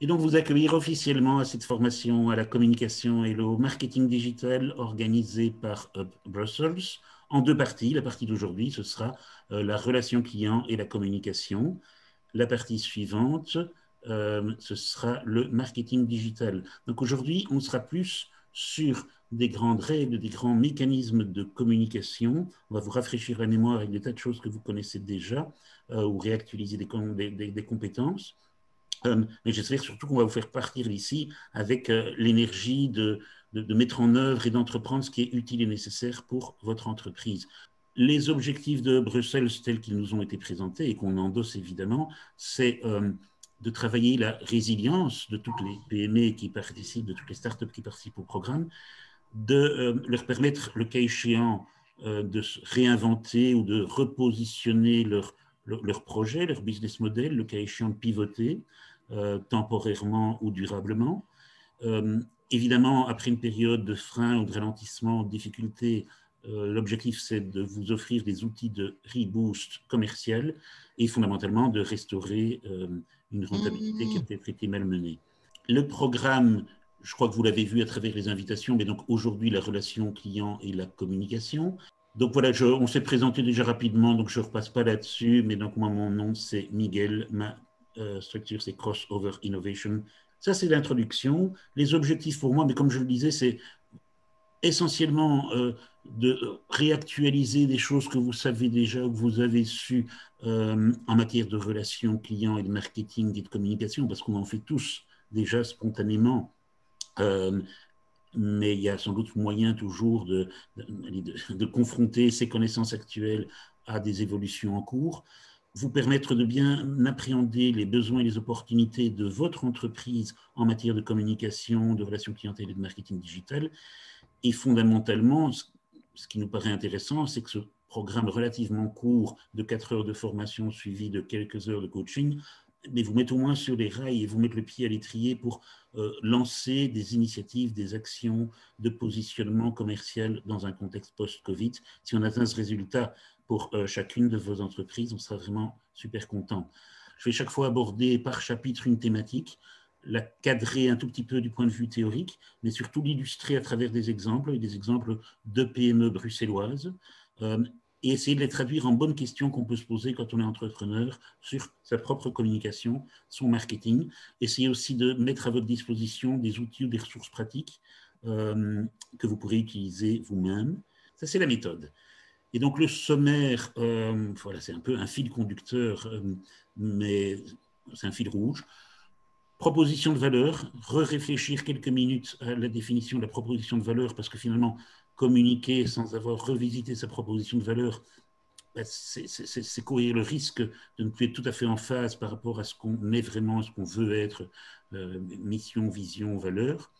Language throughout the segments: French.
Et donc, vous accueillir officiellement à cette formation à la communication et au marketing digital organisée par Hub Brussels en deux parties. La partie d'aujourd'hui, ce sera la relation client et la communication. La partie suivante, ce sera le marketing digital. Donc aujourd'hui, on sera plus sur des grandes règles, des grands mécanismes de communication. On va vous rafraîchir la mémoire avec des tas de choses que vous connaissez déjà ou réactualiser des compétences. Mais j'espère surtout qu'on va vous faire partir d'ici avec l'énergie de mettre en œuvre et d'entreprendre ce qui est utile et nécessaire pour votre entreprise. Les objectifs de Bruxelles tels qu'ils nous ont été présentés et qu'on endosse évidemment, c'est de travailler la résilience de toutes les PME qui participent, de toutes les startups qui participent au programme, de leur permettre, le cas échéant, de se réinventer ou de repositionner leur projet, leur business model, le cas échéant de pivoter temporairement ou durablement. Évidemment, après une période de frein ou de ralentissement, de difficulté, l'objectif, c'est de vous offrir des outils de reboost commercial et fondamentalement de restaurer une rentabilité qui a peut-être été malmenée. Le programme, je crois que vous l'avez vu à travers les invitations, mais donc aujourd'hui, la relation client et la communication. Donc voilà, on s'est présenté déjà rapidement, donc je ne repasse pas là-dessus, mais donc moi, mon nom, c'est Miguel, ma structure, c'est Crossover Innovation. Ça, c'est l'introduction. Les objectifs pour moi, mais comme je le disais, c'est essentiellement de réactualiser des choses que vous savez déjà, que vous avez su en matière de relations clients et de marketing et de communication, parce qu'on en fait tous déjà spontanément. Mais il y a sans doute moyen toujours de confronter ces connaissances actuelles à des évolutions en cours, vous permettre de bien appréhender les besoins et les opportunités de votre entreprise en matière de communication, de relations clientèle et de marketing digital. Et fondamentalement, ce qui nous paraît intéressant, c'est que ce programme relativement court de 4 heures de formation suivi de quelques heures de coaching, mais vous mettez au moins sur les rails et vous mettez le pied à l'étrier pour lancer des initiatives, des actions de positionnement commercial dans un contexte post-Covid. Si on atteint ce résultat pour chacune de vos entreprises, on sera vraiment super content. Je vais chaque fois aborder par chapitre une thématique, la cadrer un tout petit peu du point de vue théorique, mais surtout l'illustrer à travers des exemples de PME bruxelloises, et essayer de les traduire en bonnes questions qu'on peut se poser quand on est entrepreneur sur sa propre communication, son marketing. Essayez aussi de mettre à votre disposition des outils ou des ressources pratiques que vous pourrez utiliser vous-même. Ça, c'est la méthode. Et donc, le sommaire, voilà, c'est un peu un fil conducteur, mais c'est un fil rouge. Proposition de valeur, réfléchir quelques minutes à la définition de la proposition de valeur, parce que finalement, communiquer sans avoir revisité sa proposition de valeur, c'est courir le risque de ne plus être tout à fait en phase par rapport à ce qu'on est vraiment, à ce qu'on veut être, mission, vision, valeur.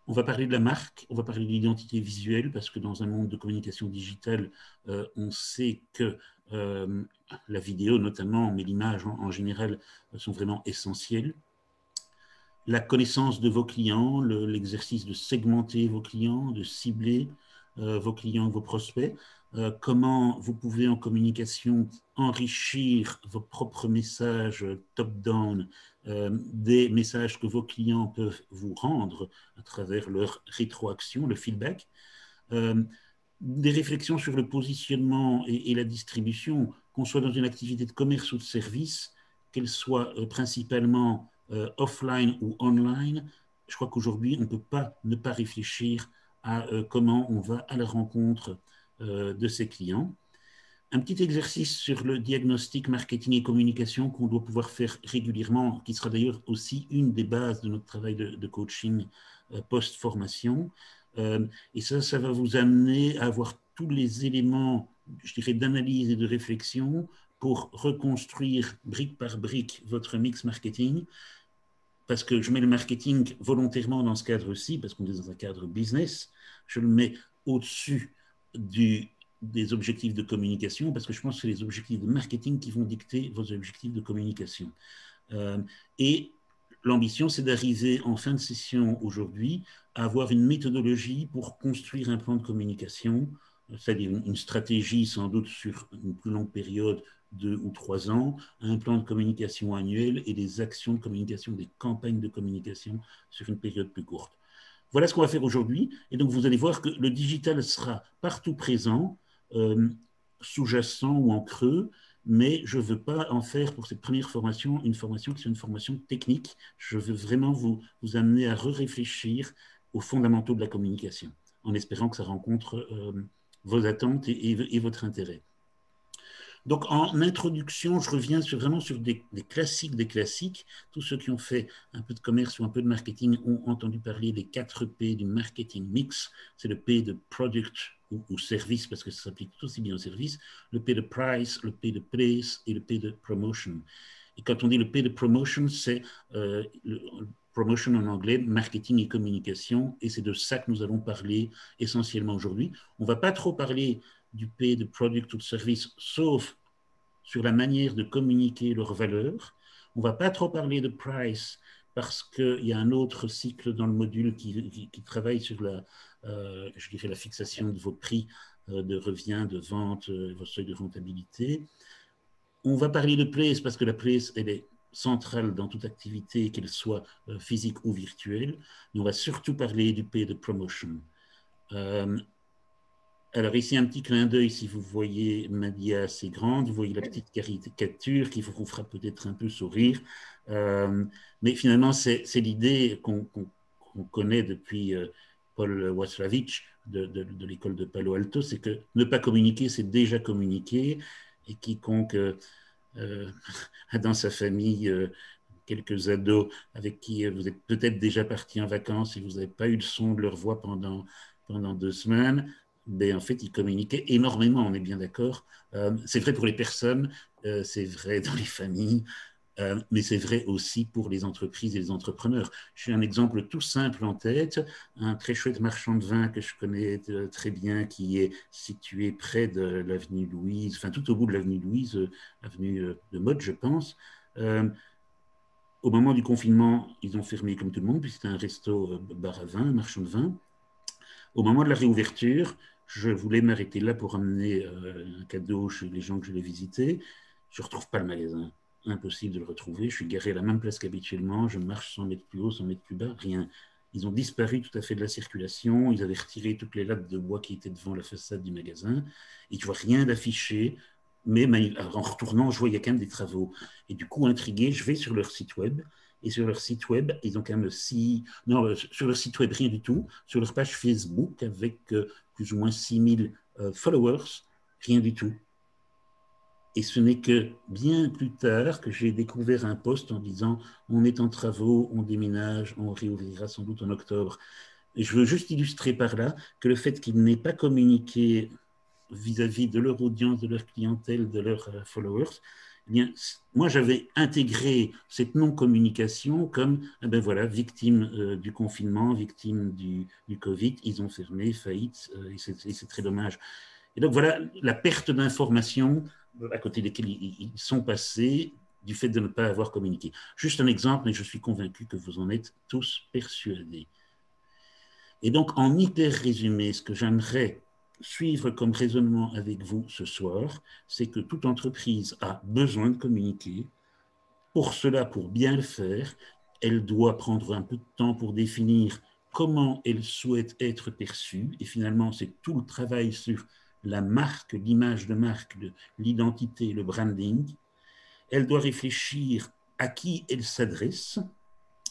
On va parler de la marque, on va parler de l'identité visuelle, parce que dans un monde de communication digitale, on sait que la vidéo notamment, mais l'image en général, sont vraiment essentielles. La connaissance de vos clients, l'exercice de segmenter vos clients, de cibler vos clients, vos prospects, comment vous pouvez en communication enrichir vos propres messages top-down, des messages que vos clients peuvent vous rendre à travers leur rétroaction, le feedback, des réflexions sur le positionnement et la distribution, qu'on soit dans une activité de commerce ou de service, qu'elle soit principalement offline ou online. Je crois qu'aujourd'hui, on ne peut pas ne pas réfléchir à comment on va à la rencontre de ses clients. Un petit exercice sur le diagnostic marketing et communication qu'on doit pouvoir faire régulièrement, qui sera d'ailleurs aussi une des bases de notre travail de coaching post-formation. Et ça va vous amener à avoir tous les éléments, je dirais, d'analyse et de réflexion pour reconstruire brique par brique votre mix marketing, parce que je mets le marketing volontairement dans ce cadre-ci, parce qu'on est dans un cadre business, je le mets au-dessus des objectifs de communication, parce que je pense que c'est les objectifs de marketing qui vont dicter vos objectifs de communication. Et l'ambition, c'est d'arriver en fin de session aujourd'hui à avoir une méthodologie pour construire un plan de communication, c'est-à-dire une stratégie sans doute sur une plus longue période 2 ou 3 ans, un plan de communication annuel et des actions de communication, des campagnes de communication sur une période plus courte. Voilà ce qu'on va faire aujourd'hui. Et donc, vous allez voir que le digital sera partout présent, sous-jacent ou en creux, mais je ne veux pas en faire pour cette première formation une formation qui soit une formation technique. Je veux vraiment vous amener à réfléchir aux fondamentaux de la communication, en espérant que ça rencontre vos attentes et votre intérêt. Donc, en introduction, je reviens vraiment sur des classiques des classiques. Tous ceux qui ont fait un peu de commerce ou un peu de marketing ont entendu parler des 4 P du marketing mix. C'est le P de product ou service, parce que ça s'applique aussi bien au service, le P de price, le P de place et le P de promotion. Et quand on dit le P de promotion, c'est promotion en anglais, marketing et communication, et c'est de ça que nous allons parler essentiellement aujourd'hui. On ne va pas trop parler du P de product ou de service, sauf sur la manière de communiquer leurs valeurs. On ne va pas trop parler de price parce qu'il y a un autre cycle dans le module qui travaille sur je dirais la fixation de vos prix de revient, de vente, vos seuils de rentabilité. On va parler de place parce que la place, elle est centrale dans toute activité, qu'elle soit physique ou virtuelle. Mais on va surtout parler du P de promotion. Alors ici, un petit clin d'œil, si vous voyez Madia assez grande, vous voyez la petite caricature qui vous fera peut-être un peu sourire. Mais finalement, c'est l'idée qu'on connaît depuis Paul Watzlawick de l'école de Palo Alto, c'est que ne pas communiquer, c'est déjà communiquer. Et quiconque a dans sa famille quelques ados avec qui vous êtes peut-être déjà partis en vacances et vous n'avez pas eu le son de leur voix pendant 2 semaines, ben, en fait, ils communiquaient énormément, on est bien d'accord. C'est vrai pour les personnes, c'est vrai dans les familles, mais c'est vrai aussi pour les entreprises et les entrepreneurs. J'ai un exemple tout simple en tête, un très chouette marchand de vin que je connais très bien, qui est situé près de l'avenue Louise, enfin tout au bout de l'avenue Louise, avenue de Motte, je pense. Au moment du confinement, ils ont fermé comme tout le monde, puisque c'était un resto bar à vin, un marchand de vin. Au moment de la réouverture, je voulais m'arrêter là pour amener un cadeau chez les gens que je vais visiter. Je ne retrouve pas le magasin. Impossible de le retrouver. Je suis garé à la même place qu'habituellement. Je marche 100 mètres plus haut, 100 mètres plus bas. Rien. Ils ont disparu tout à fait de la circulation. Ils avaient retiré toutes les lattes de bois qui étaient devant la façade du magasin. Et je vois rien d'affiché. Mais en retournant, je vois qu'il y a quand même des travaux. Et du coup, intrigué, je vais sur leur site web. Et sur leur site web, ils ont quand même aussi... Non, sur leur site web, rien du tout. Sur leur page Facebook, avec plus ou moins 6000 followers, rien du tout. Et ce n'est que bien plus tard que j'ai découvert un post en disant « On est en travaux, on déménage, on réouvrira sans doute en octobre ». Et je veux juste illustrer par là que le fait qu'ils n'aient pas communiqué vis-à-vis de leur audience, de leur clientèle, de leurs followers, eh bien, moi j'avais intégré cette non-communication comme ben voilà, victime du confinement, victime du Covid, ils ont fermé, faillite, et c'est très dommage. Et donc voilà la perte d'informations à côté desquelles ils sont passés du fait de ne pas avoir communiqué. Juste un exemple, mais je suis convaincu que vous en êtes tous persuadés. Et donc, en hyper résumé, ce que j'aimerais suivre comme raisonnement avec vous ce soir, c'est que toute entreprise a besoin de communiquer. Pour cela, pour bien le faire, elle doit prendre un peu de temps pour définir comment elle souhaite être perçue. Et finalement, c'est tout le travail sur la marque, l'image de marque, l'identité, le branding. Elle doit réfléchir à qui elle s'adresse.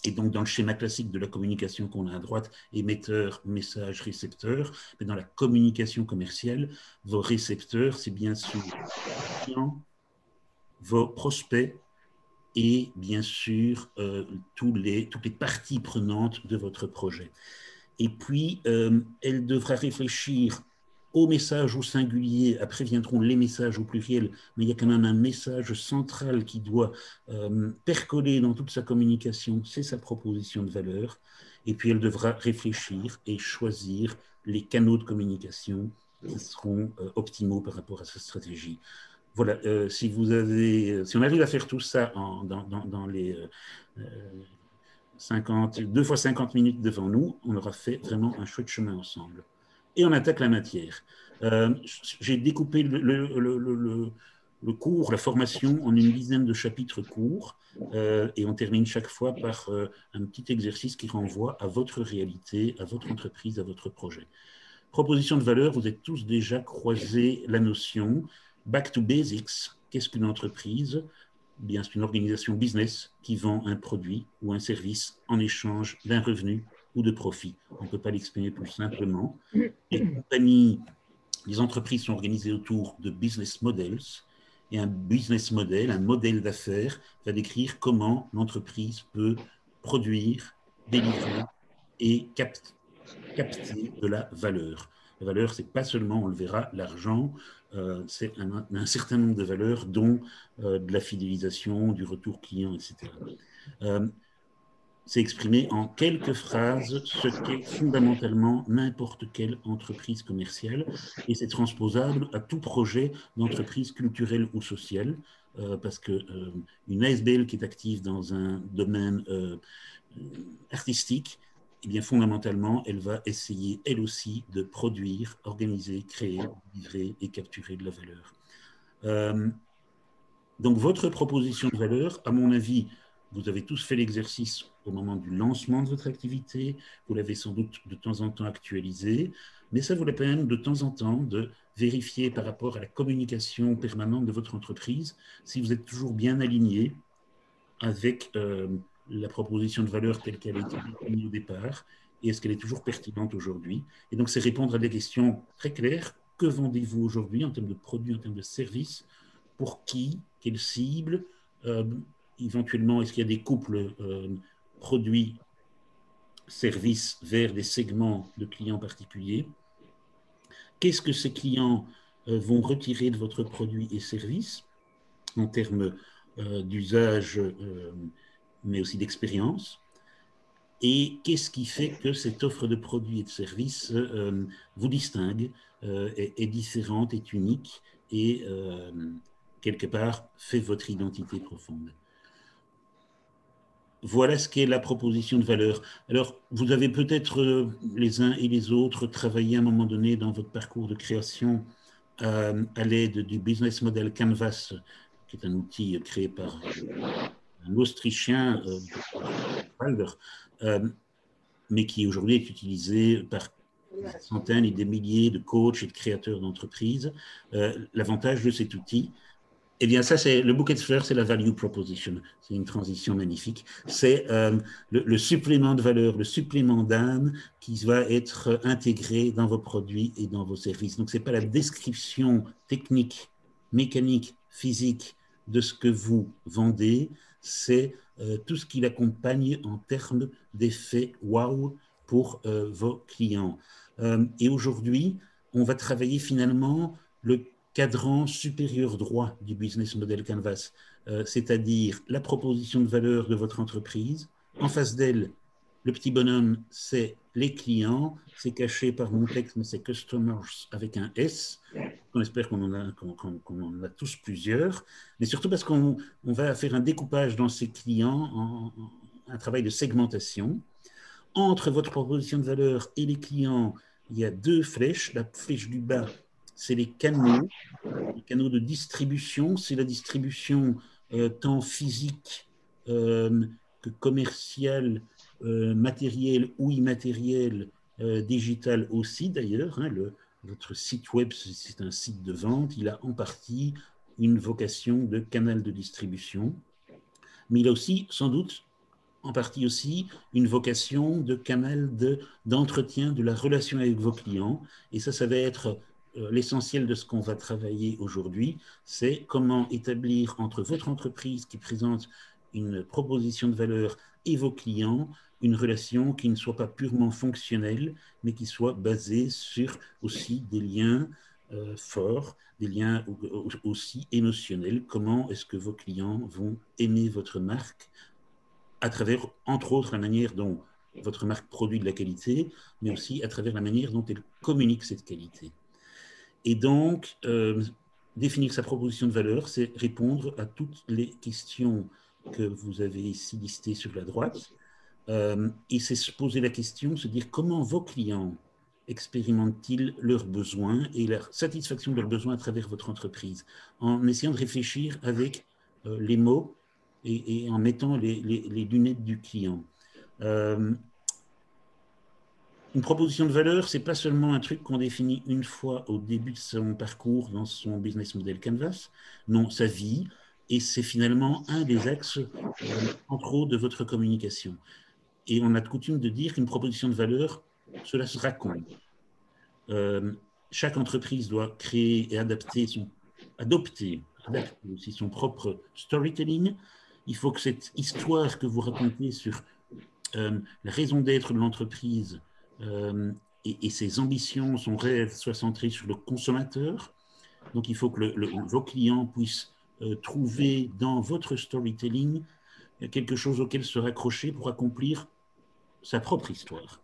Et donc, dans le schéma classique de la communication qu'on a à droite, émetteur, message, récepteur, mais dans la communication commerciale, vos récepteurs, c'est bien sûr vos clients, vos prospects et bien sûr toutes les parties prenantes de votre projet. Et puis, elle devra réfléchir au message au singulier, après viendront les messages au pluriel, mais il y a quand même un message central qui doit percoler dans toute sa communication, c'est sa proposition de valeur, et puis elle devra réfléchir et choisir les canaux de communication qui seront optimaux par rapport à sa stratégie. Voilà, si on arrive à faire tout ça dans les 2 fois 50 minutes devant nous, on aura fait vraiment un chouette chemin ensemble. Et on attaque la matière. J'ai découpé le cours, la formation en une dizaine de chapitres courts, et on termine chaque fois par un petit exercice qui renvoie à votre réalité, à votre entreprise, à votre projet. Proposition de valeur, vous êtes tous déjà croisé la notion. Back to basics, qu'est-ce qu'une entreprise? Bien, c'est une organisation business qui vend un produit ou un service en échange d'un revenu ou de profit. On ne peut pas l'exprimer plus simplement. Les compagnies, les entreprises sont organisées autour de business models. Et un business model, un modèle d'affaires, va décrire comment l'entreprise peut produire, délivrer et capter de la valeur. La valeur, c'est pas seulement, on le verra, l'argent, c'est un certain nombre de valeurs, dont de la fidélisation, du retour client, etc. C'est exprimer en quelques phrases ce qu'est fondamentalement n'importe quelle entreprise commerciale, et c'est transposable à tout projet d'entreprise culturelle ou sociale, parce qu'une ASBL qui est active dans un domaine artistique, eh bien, fondamentalement, elle va essayer, elle aussi, de produire, organiser, créer, livrer et capturer de la valeur. Donc, votre proposition de valeur, à mon avis, vous avez tous fait l'exercice au moment du lancement de votre activité, vous l'avez sans doute de temps en temps actualisé, mais ça vaut la peine de temps en temps de vérifier par rapport à la communication permanente de votre entreprise si vous êtes toujours bien aligné avec la proposition de valeur telle qu'elle a été définie au départ, et est-ce qu'elle est toujours pertinente aujourd'hui. Et donc, c'est répondre à des questions très claires. Que vendez-vous aujourd'hui en termes de produits, en termes de services? Pour qui? Quelle cible? Éventuellement, est-ce qu'il y a des couples produits, services vers des segments de clients particuliers? Qu'est-ce que ces clients vont retirer de votre produit et service en termes d'usage, mais aussi d'expérience? Et qu'est-ce qui fait que cette offre de produits et de services vous distingue, est différente, est unique et quelque part fait votre identité profonde? Voilà ce qu'est la proposition de valeur. Alors, vous avez peut-être les uns et les autres travaillé à un moment donné dans votre parcours de création à l'aide du business model Canvas, qui est un outil créé par un Autrichien, mais qui aujourd'hui est utilisé par des centaines et des milliers de coachs et de créateurs d'entreprises. L'avantage de cet outil, eh bien, ça, c'est le bouquet de fleurs, c'est la value proposition. C'est une transition magnifique. C'est le supplément de valeur, le supplément d'âme qui va être intégré dans vos produits et dans vos services. Donc, ce n'est pas la description technique, mécanique, physique de ce que vous vendez, c'est tout ce qui l'accompagne en termes d'effet wow pour vos clients. Et aujourd'hui, on va travailler finalement le cadran supérieur droit du business model Canvas, c'est-à-dire la proposition de valeur de votre entreprise. En face d'elle, le petit bonhomme, c'est les clients, c'est caché par mon texte, mais c'est customers avec un S. On espère qu'on en a tous plusieurs, mais surtout parce qu'on va faire un découpage dans ces clients, un travail de segmentation. Entre votre proposition de valeur et les clients, il y a deux flèches. La flèche du bas, c'est les canaux de distribution. C'est la distribution tant physique que commerciale, matérielle ou immatérielle, digitale aussi d'ailleurs. Hein, votre site web, c'est un site de vente. Il a en partie une vocation de canal de distribution, mais il a aussi sans doute en partie aussi une vocation de canal d'entretien de la relation avec vos clients. Et ça va être l'essentiel de ce qu'on va travailler aujourd'hui, c'est comment établir entre votre entreprise qui présente une proposition de valeur et vos clients une relation qui ne soit pas purement fonctionnelle, mais qui soit basée sur aussi des liens forts, des liens aussi émotionnels. Comment est-ce que vos clients vont aimer votre marque à travers, entre autres, la manière dont votre marque produit de la qualité, mais aussi à travers la manière dont elle communique cette qualité. Et donc, définir sa proposition de valeur, c'est répondre à toutes les questions que vous avez ici listées sur la droite. Et c'est se poser la question, se dire comment vos clients expérimentent-ils leurs besoins et la satisfaction de leurs besoins à travers votre entreprise, en essayant de réfléchir avec les mots et en mettant les lunettes du client. Une proposition de valeur, ce n'est pas seulement un truc qu'on définit une fois au début de son parcours dans son business model Canvas. Non, ça vit et c'est finalement un des axes entre autres de votre communication. Et on a de coutume de dire qu'une proposition de valeur, cela se raconte. Chaque entreprise doit créer et adopter aussi son propre storytelling. Il faut que cette histoire que vous racontez sur la raison d'être de l'entreprise et ses ambitions, son rêve soient centrés sur le consommateur. Donc, il faut que vos clients puissent trouver dans votre storytelling quelque chose auquel se raccrocher pour accomplir sa propre histoire.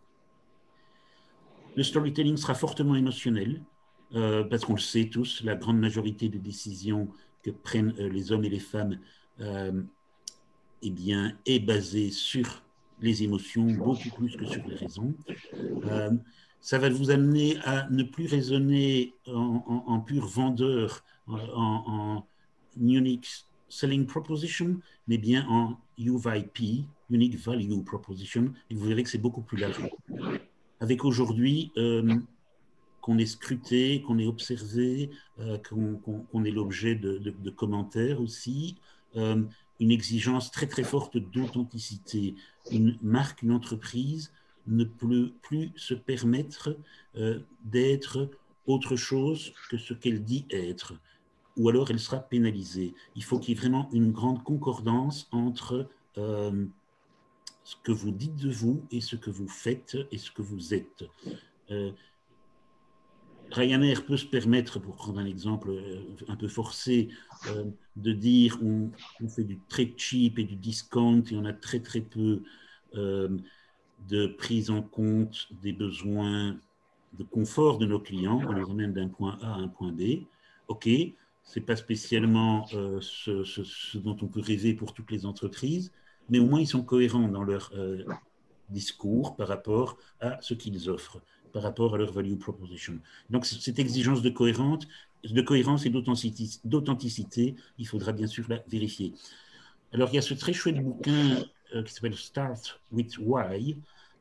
Le storytelling sera fortement émotionnel, parce qu'on le sait tous, la grande majorité des décisions que prennent les hommes et les femmes eh bien, est basée sur les émotions, beaucoup plus que sur les raisons. Ça va vous amener à ne plus raisonner en pur vendeur, en unique selling proposition, mais bien en UVP, unique value proposition, et vous verrez que c'est beaucoup plus large. Avec aujourd'hui, qu'on est scruté, qu'on est observé, qu'on est l'objet de commentaires aussi, une exigence très très forte d'authenticité. Une marque, une entreprise ne peut plus se permettre d'être autre chose que ce qu'elle dit être, ou alors elle sera pénalisée. Il faut qu'il y ait vraiment une grande concordance entre ce que vous dites de vous et ce que vous faites et ce que vous êtes. Ryanair peut se permettre, pour prendre un exemple un peu forcé, de dire on fait du très cheap et du discount et on a très très peu de prise en compte des besoins de confort de nos clients, on les emmène d'un point A à un point B. OK, ce n'est pas spécialement ce dont on peut rêver pour toutes les entreprises, mais au moins ils sont cohérents dans leur discours par rapport à ce qu'ils offrent, par rapport à leur value proposition. Donc, cette exigence de cohérence et d'authenticité, il faudra bien sûr la vérifier. Alors, il y a ce très chouette bouquin qui s'appelle Start with Why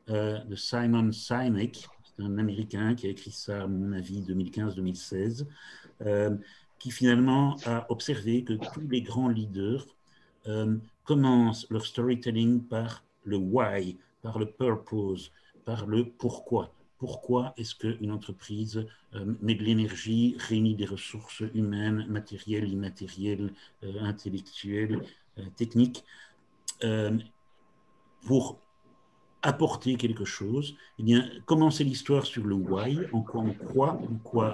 de Simon Sinek. C'est un Américain qui a écrit ça, à mon avis, 2015-2016, qui finalement a observé que tous les grands leaders commencent leur storytelling par le why, par le purpose, par le pourquoi. Pourquoi est-ce qu'une entreprise met de l'énergie, réunit des ressources humaines, matérielles, immatérielles, intellectuelles, techniques, pour apporter quelque chose? Eh bien, commencer l'histoire sur le why, en quoi on croit,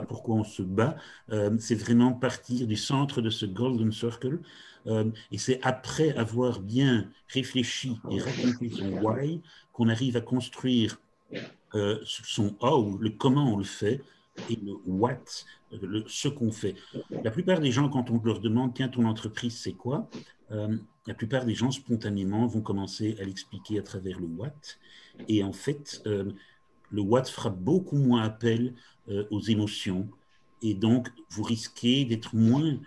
pourquoi on se bat, c'est vraiment partir du centre de ce golden circle. Et c'est après avoir bien réfléchi et raconté son why qu'on arrive à construire son how, le comment on le fait, et le what, ce qu'on fait. La plupart des gens, quand on leur demande, tiens, ton entreprise, c'est quoi? La plupart des gens, spontanément, vont commencer à l'expliquer à travers le what. Et en fait, le what fera beaucoup moins appel aux émotions. Et donc, vous risquez d'être moins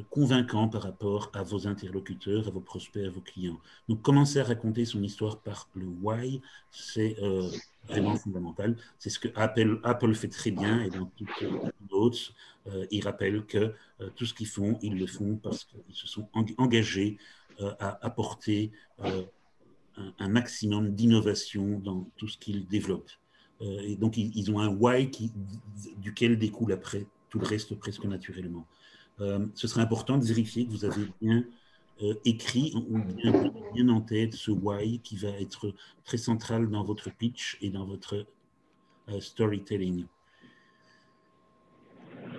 convaincant par rapport à vos interlocuteurs, à vos prospects, à vos clients. Donc, commencer à raconter son histoire par le why, c'est vraiment fondamental. C'est ce que Apple fait très bien, et dans toutes d'autres, ils rappellent que tout ce qu'ils font, ils le font parce qu'ils se sont engagés à apporter un maximum d'innovation dans tout ce qu'ils développent. Et donc, ils ont un why duquel découle après tout le reste presque naturellement. Ce serait important de vérifier que vous avez bien écrit ou bien en tête ce why qui va être très central dans votre pitch et dans votre storytelling.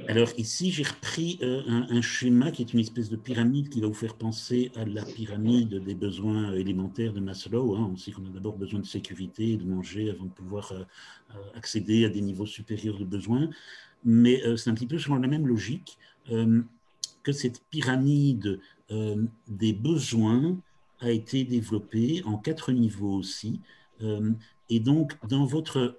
Alors ici, j'ai repris un schéma qui est une espèce de pyramide qui va vous faire penser à la pyramide des besoins élémentaires de Maslow. On sait qu'on a d'abord besoin de sécurité et de manger avant de pouvoir accéder à des niveaux supérieurs de besoins. Mais c'est un petit peu selon la même logique que cette pyramide des besoins a été développée en 4 niveaux aussi. Et donc, dans votre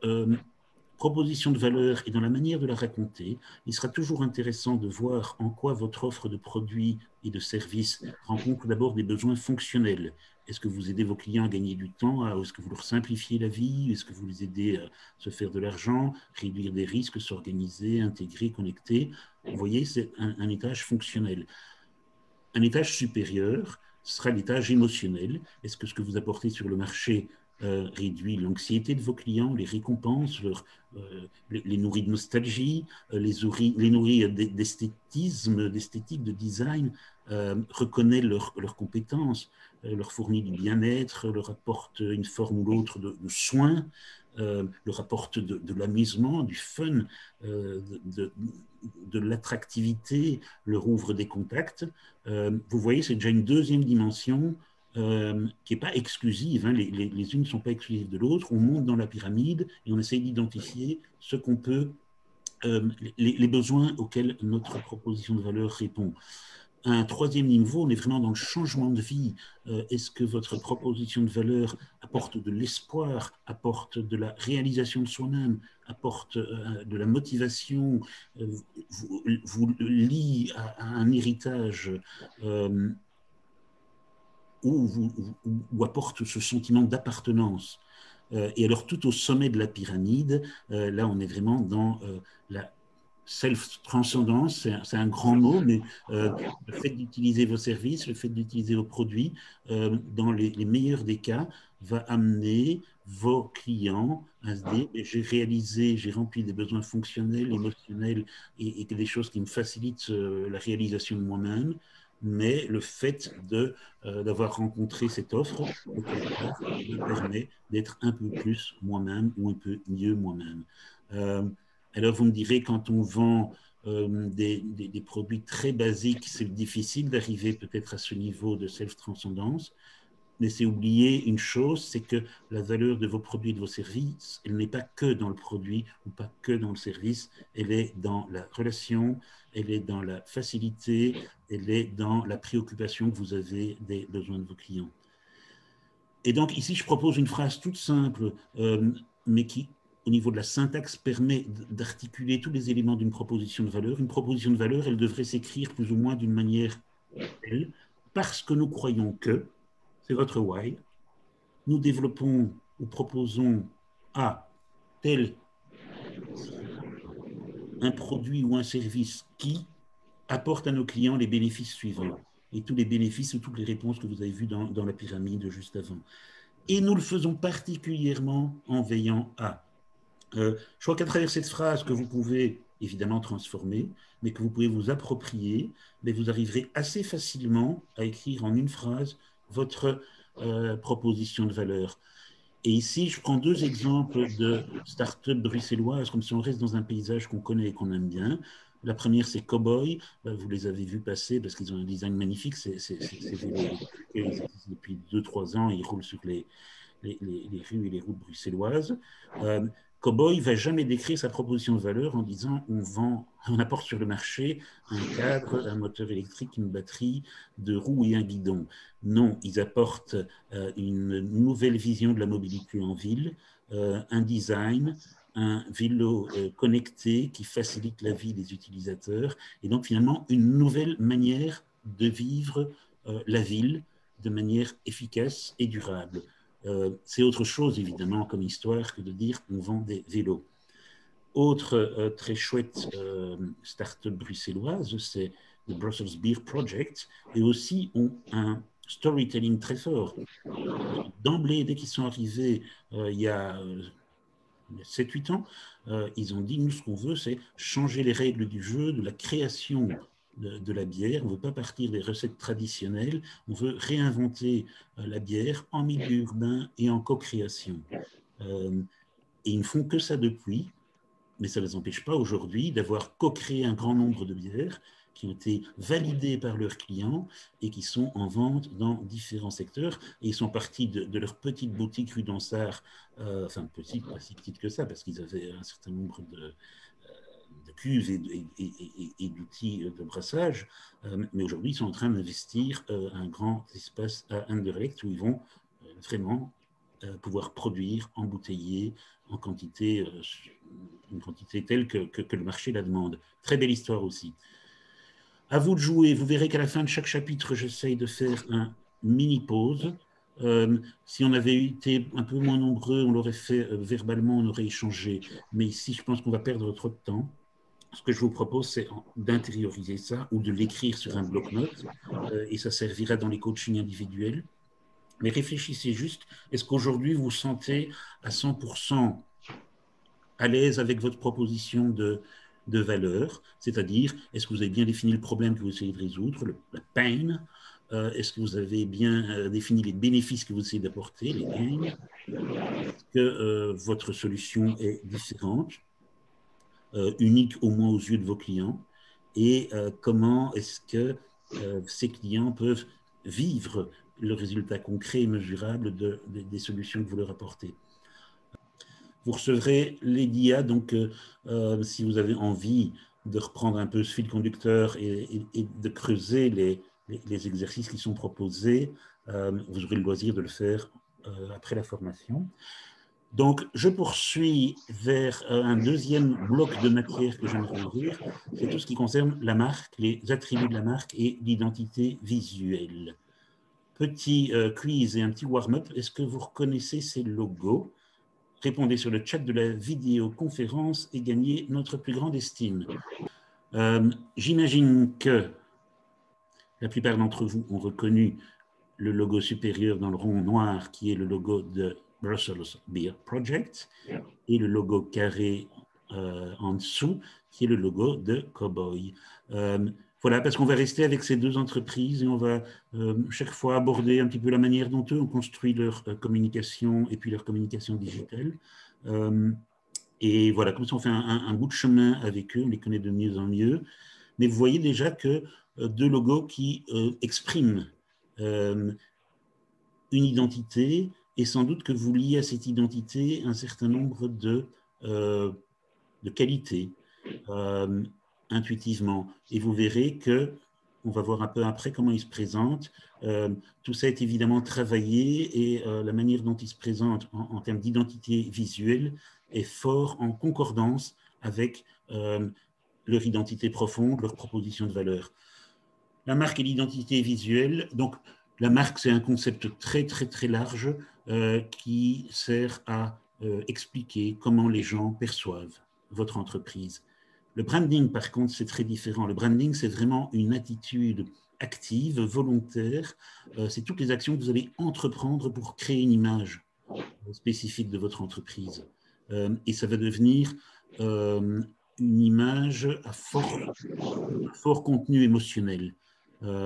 proposition de valeur et dans la manière de la raconter, il sera toujours intéressant de voir en quoi votre offre de produits et de services rencontre d'abord des besoins fonctionnels. Est-ce que vous aidez vos clients à gagner du temps? Est-ce que vous leur simplifiez la vie? Est-ce que vous les aidez à se faire de l'argent, réduire des risques, s'organiser, intégrer, connecter? Vous voyez, c'est un étage fonctionnel. Un étage supérieur sera l'étage émotionnel. Est-ce que ce que vous apportez sur le marché réduit l'anxiété de vos clients, les récompense, les nourrit de nostalgie, les nourrit d'esthétisme, d'esthétique, de design, reconnaît leurs compétences, leur fournit du bien-être, leur apporte une forme ou l'autre de soins, leur apporte de l'amusement, du fun, de l'attractivité, leur ouvre des contacts. Vous voyez, c'est déjà une deuxième dimension qui n'est pas exclusive, hein. Les unes ne sont pas exclusives de l'autre. On monte dans la pyramide et on essaye d'identifier ce qu'on peut, les besoins auxquels notre proposition de valeur répond. Un troisième niveau, on est vraiment dans le changement de vie. Est-ce que votre proposition de valeur apporte de l'espoir, apporte de la réalisation de soi-même, apporte de la motivation, vous lie à un héritage ou apporte ce sentiment d'appartenance? Et alors, tout au sommet de la pyramide, là, on est vraiment dans la self-transcendance, c'est un grand mot, mais le fait d'utiliser vos services, le fait d'utiliser vos produits, dans les meilleurs des cas, va amener vos clients à se dire, j'ai réalisé, j'ai rempli des besoins fonctionnels, émotionnels et des choses qui me facilitent la réalisation de moi-même, mais le fait d'avoir rencontré cette offre, me permet d'être un peu plus moi-même ou un peu mieux moi-même. Alors, vous me direz, quand on vend des produits très basiques, c'est difficile d'arriver peut-être à ce niveau de self-transcendance, mais c'est oublier une chose, c'est que la valeur de vos produits et de vos services, elle n'est pas que dans le produit ou pas que dans le service, elle est dans la relation, elle est dans la facilité, elle est dans la préoccupation que vous avez des besoins de vos clients. Et donc ici, je propose une phrase toute simple, mais qui, au niveau de la syntaxe, permet d'articuler tous les éléments d'une proposition de valeur. Une proposition de valeur, elle devrait s'écrire plus ou moins d'une manière telle, parce que nous croyons que, c'est votre why, nous développons ou proposons à tel un produit ou un service qui apporte à nos clients les bénéfices suivants. Et tous les bénéfices ou toutes les réponses que vous avez vues dans la pyramide juste avant. Et nous le faisons particulièrement en veillant à. Je crois qu'à travers cette phrase que vous pouvez évidemment transformer, mais que vous pouvez vous approprier, mais vous arriverez assez facilement à écrire en une phrase votre proposition de valeur. Et ici, je prends deux exemples de start-up bruxelloises, comme si on reste dans un paysage qu'on connaît et qu'on aime bien. La première, c'est Cowboy. Vous les avez vus passer parce qu'ils ont un design magnifique. C'est vélos électriques. Ils existent depuis 2-3 ans. Ils roulent sur les rues et les routes bruxelloises. Cowboy ne va jamais décrire sa proposition de valeur en disant on apporte sur le marché un cadre, un moteur électrique, une batterie, deux roues et un guidon. Non, ils apportent une nouvelle vision de la mobilité en ville, un design, un vélo connecté qui facilite la vie des utilisateurs et donc finalement une nouvelle manière de vivre la ville de manière efficace et durable. C'est autre chose, évidemment, comme histoire que de dire on vend des vélos. Autre très chouette start-up bruxelloise, c'est le Brussels Beer Project, et aussi ont un storytelling très fort. D'emblée, dès qu'ils sont arrivés il y a 7-8 ans, ils ont dit, nous, ce qu'on veut, c'est changer les règles du jeu, de la création de la bière. On ne veut pas partir des recettes traditionnelles, on veut réinventer la bière en milieu urbain et en co-création. Et ils ne font que ça depuis, mais ça ne les empêche pas aujourd'hui d'avoir co-créé un grand nombre de bières qui ont été validées par leurs clients et qui sont en vente dans différents secteurs. Et ils sont partis de leur petite boutique rue d'Ansart, enfin petite, pas si petite que ça, parce qu'ils avaient un certain nombre de cuves et d'outils de brassage, mais aujourd'hui, ils sont en train d'investir un grand espace à Anderlecht où ils vont vraiment pouvoir produire, embouteiller en quantité, une quantité telle que le marché la demande. Très belle histoire aussi. À vous de jouer. Vous verrez qu'à la fin de chaque chapitre, j'essaye de faire un mini-pause. Si on avait été un peu moins nombreux, on l'aurait fait verbalement, on aurait échangé. Mais ici, je pense qu'on va perdre trop de temps. Ce que je vous propose, c'est d'intérioriser ça ou de l'écrire sur un bloc-notes. Et ça servira dans les coachings individuels. Mais réfléchissez juste, est-ce qu'aujourd'hui, vous vous sentez à 100% à l'aise avec votre proposition de valeur, c'est-à-dire, est-ce que vous avez bien défini le problème que vous essayez de résoudre, la pain, est-ce que vous avez bien défini les bénéfices que vous essayez d'apporter, les gains, est-ce que votre solution est différente, unique au moins aux yeux de vos clients, et comment est-ce que ces clients peuvent vivre le résultat concret et mesurable des solutions que vous leur apportez. Vous recevrez les DIA, donc si vous avez envie de reprendre un peu ce fil conducteur et de creuser les exercices qui sont proposés, vous aurez le loisir de le faire après la formation. Donc, je poursuis vers un deuxième bloc de matière que j'aimerais ouvrir, c'est tout ce qui concerne la marque, les attributs de la marque et l'identité visuelle. Petit quiz et un petit warm-up, est-ce que vous reconnaissez ces logos ? Répondez sur le chat de la vidéoconférence et gagnez notre plus grande estime. J'imagine que la plupart d'entre vous ont reconnu le logo supérieur dans le rond noir qui est le logo de Brussels Beer Project et le logo carré en dessous qui est le logo de Cowboy. Voilà, parce qu'on va rester avec ces deux entreprises et on va chaque fois aborder un petit peu la manière dont eux ont construit leur communication et puis leur communication digitale. Et voilà, comme ça on fait un bout de chemin avec eux, on les connaît de mieux en mieux. Mais vous voyez déjà que deux logos qui expriment une identité et sans doute que vous liez à cette identité un certain nombre de qualités. Intuitivement. Et vous verrez que, on va voir un peu après comment il se présente, tout ça est évidemment travaillé et la manière dont il se présente en termes d'identité visuelle est fort en concordance avec leur identité profonde, leur proposition de valeur. La marque et l'identité visuelle, donc la marque c'est un concept très très très large qui sert à expliquer comment les gens perçoivent votre entreprise. Le branding, par contre, c'est très différent. Le branding, c'est vraiment une attitude active, volontaire. C'est toutes les actions que vous allez entreprendre pour créer une image spécifique de votre entreprise. Et ça va devenir une image à fort contenu émotionnel.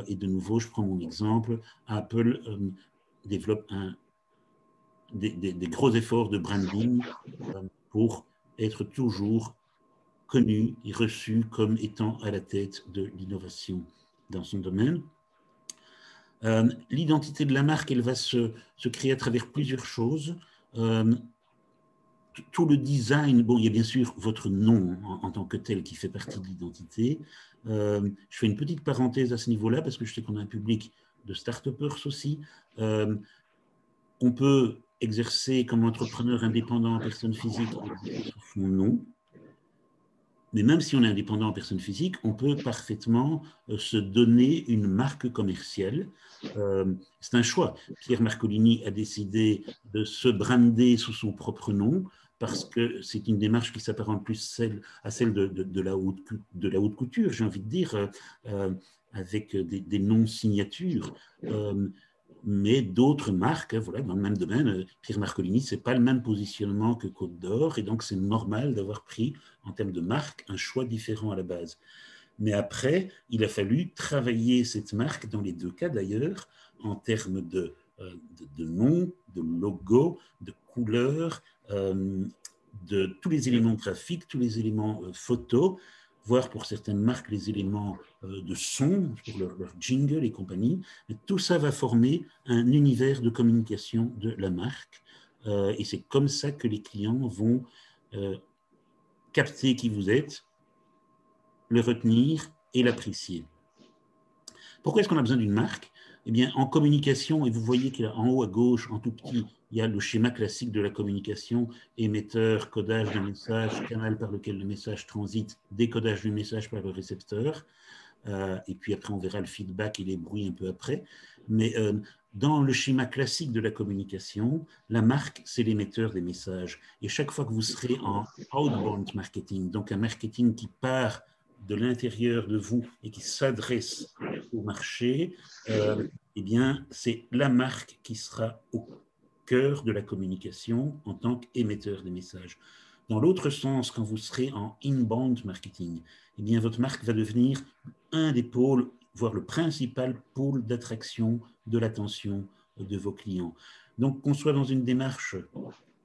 Et de nouveau, je prends mon exemple. Apple développe des gros efforts de branding pour être toujours connu et reçu comme étant à la tête de l'innovation dans son domaine. L'identité de la marque, elle va se créer à travers plusieurs choses. Tout le design, bon, il y a bien sûr votre nom en tant que tel qui fait partie de l'identité. Je fais une petite parenthèse à ce niveau-là parce que je sais qu'on a un public de start-upers aussi. On peut exercer comme entrepreneur indépendant, personne physique, sur son nom. Mais même si on est indépendant en personne physique, on peut parfaitement se donner une marque commerciale. C'est un choix. Pierre Marcolini a décidé de se brander sous son propre nom parce que c'est une démarche qui s'apparente plus à celle de la haute couture, j'ai envie de dire, avec des non-signatures. Mais d'autres marques, voilà, dans le même domaine, Pierre Marcolini, ce n'est pas le même positionnement que Côte d'Or, et donc c'est normal d'avoir pris, en termes de marque, un choix différent à la base. Mais après, il a fallu travailler cette marque, dans les deux cas d'ailleurs, en termes de nom, de logo, de couleur, de tous les éléments graphiques, tous les éléments photos, voire pour certaines marques les éléments de son, pour leur jingle et compagnie. Mais tout ça va former un univers de communication de la marque. Et c'est comme ça que les clients vont capter qui vous êtes, le retenir et l'apprécier. Pourquoi est-ce qu'on a besoin d'une marque ? Eh bien, en communication, et vous voyez qu'en haut à gauche, en tout petit, il y a le schéma classique de la communication, émetteur, codage d'un message, canal par lequel le message transite, décodage du message par le récepteur. Et puis après, on verra le feedback et les bruits un peu après. Mais dans le schéma classique de la communication, la marque, c'est l'émetteur des messages. Et chaque fois que vous serez en outbound marketing, donc un marketing qui part de l'intérieur de vous et qui s'adresse au marché, eh bien, c'est la marque qui sera au cœur de la communication en tant qu'émetteur des messages. Dans l'autre sens, quand vous serez en inbound marketing, eh bien, votre marque va devenir un des pôles, voire le principal pôle d'attraction de l'attention de vos clients. Donc, qu'on soit dans une démarche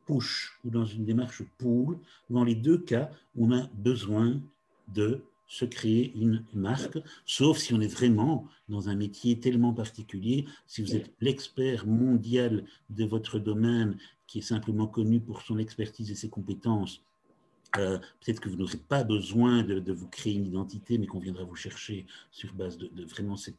push ou dans une démarche pull, dans les deux cas, on a besoin de se créer une marque, sauf si on est vraiment dans un métier tellement particulier, si vous êtes l'expert mondial de votre domaine qui est simplement connu pour son expertise et ses compétences. Peut-être que vous n'aurez pas besoin de vous créer une identité, mais qu'on viendra vous chercher sur base de vraiment ce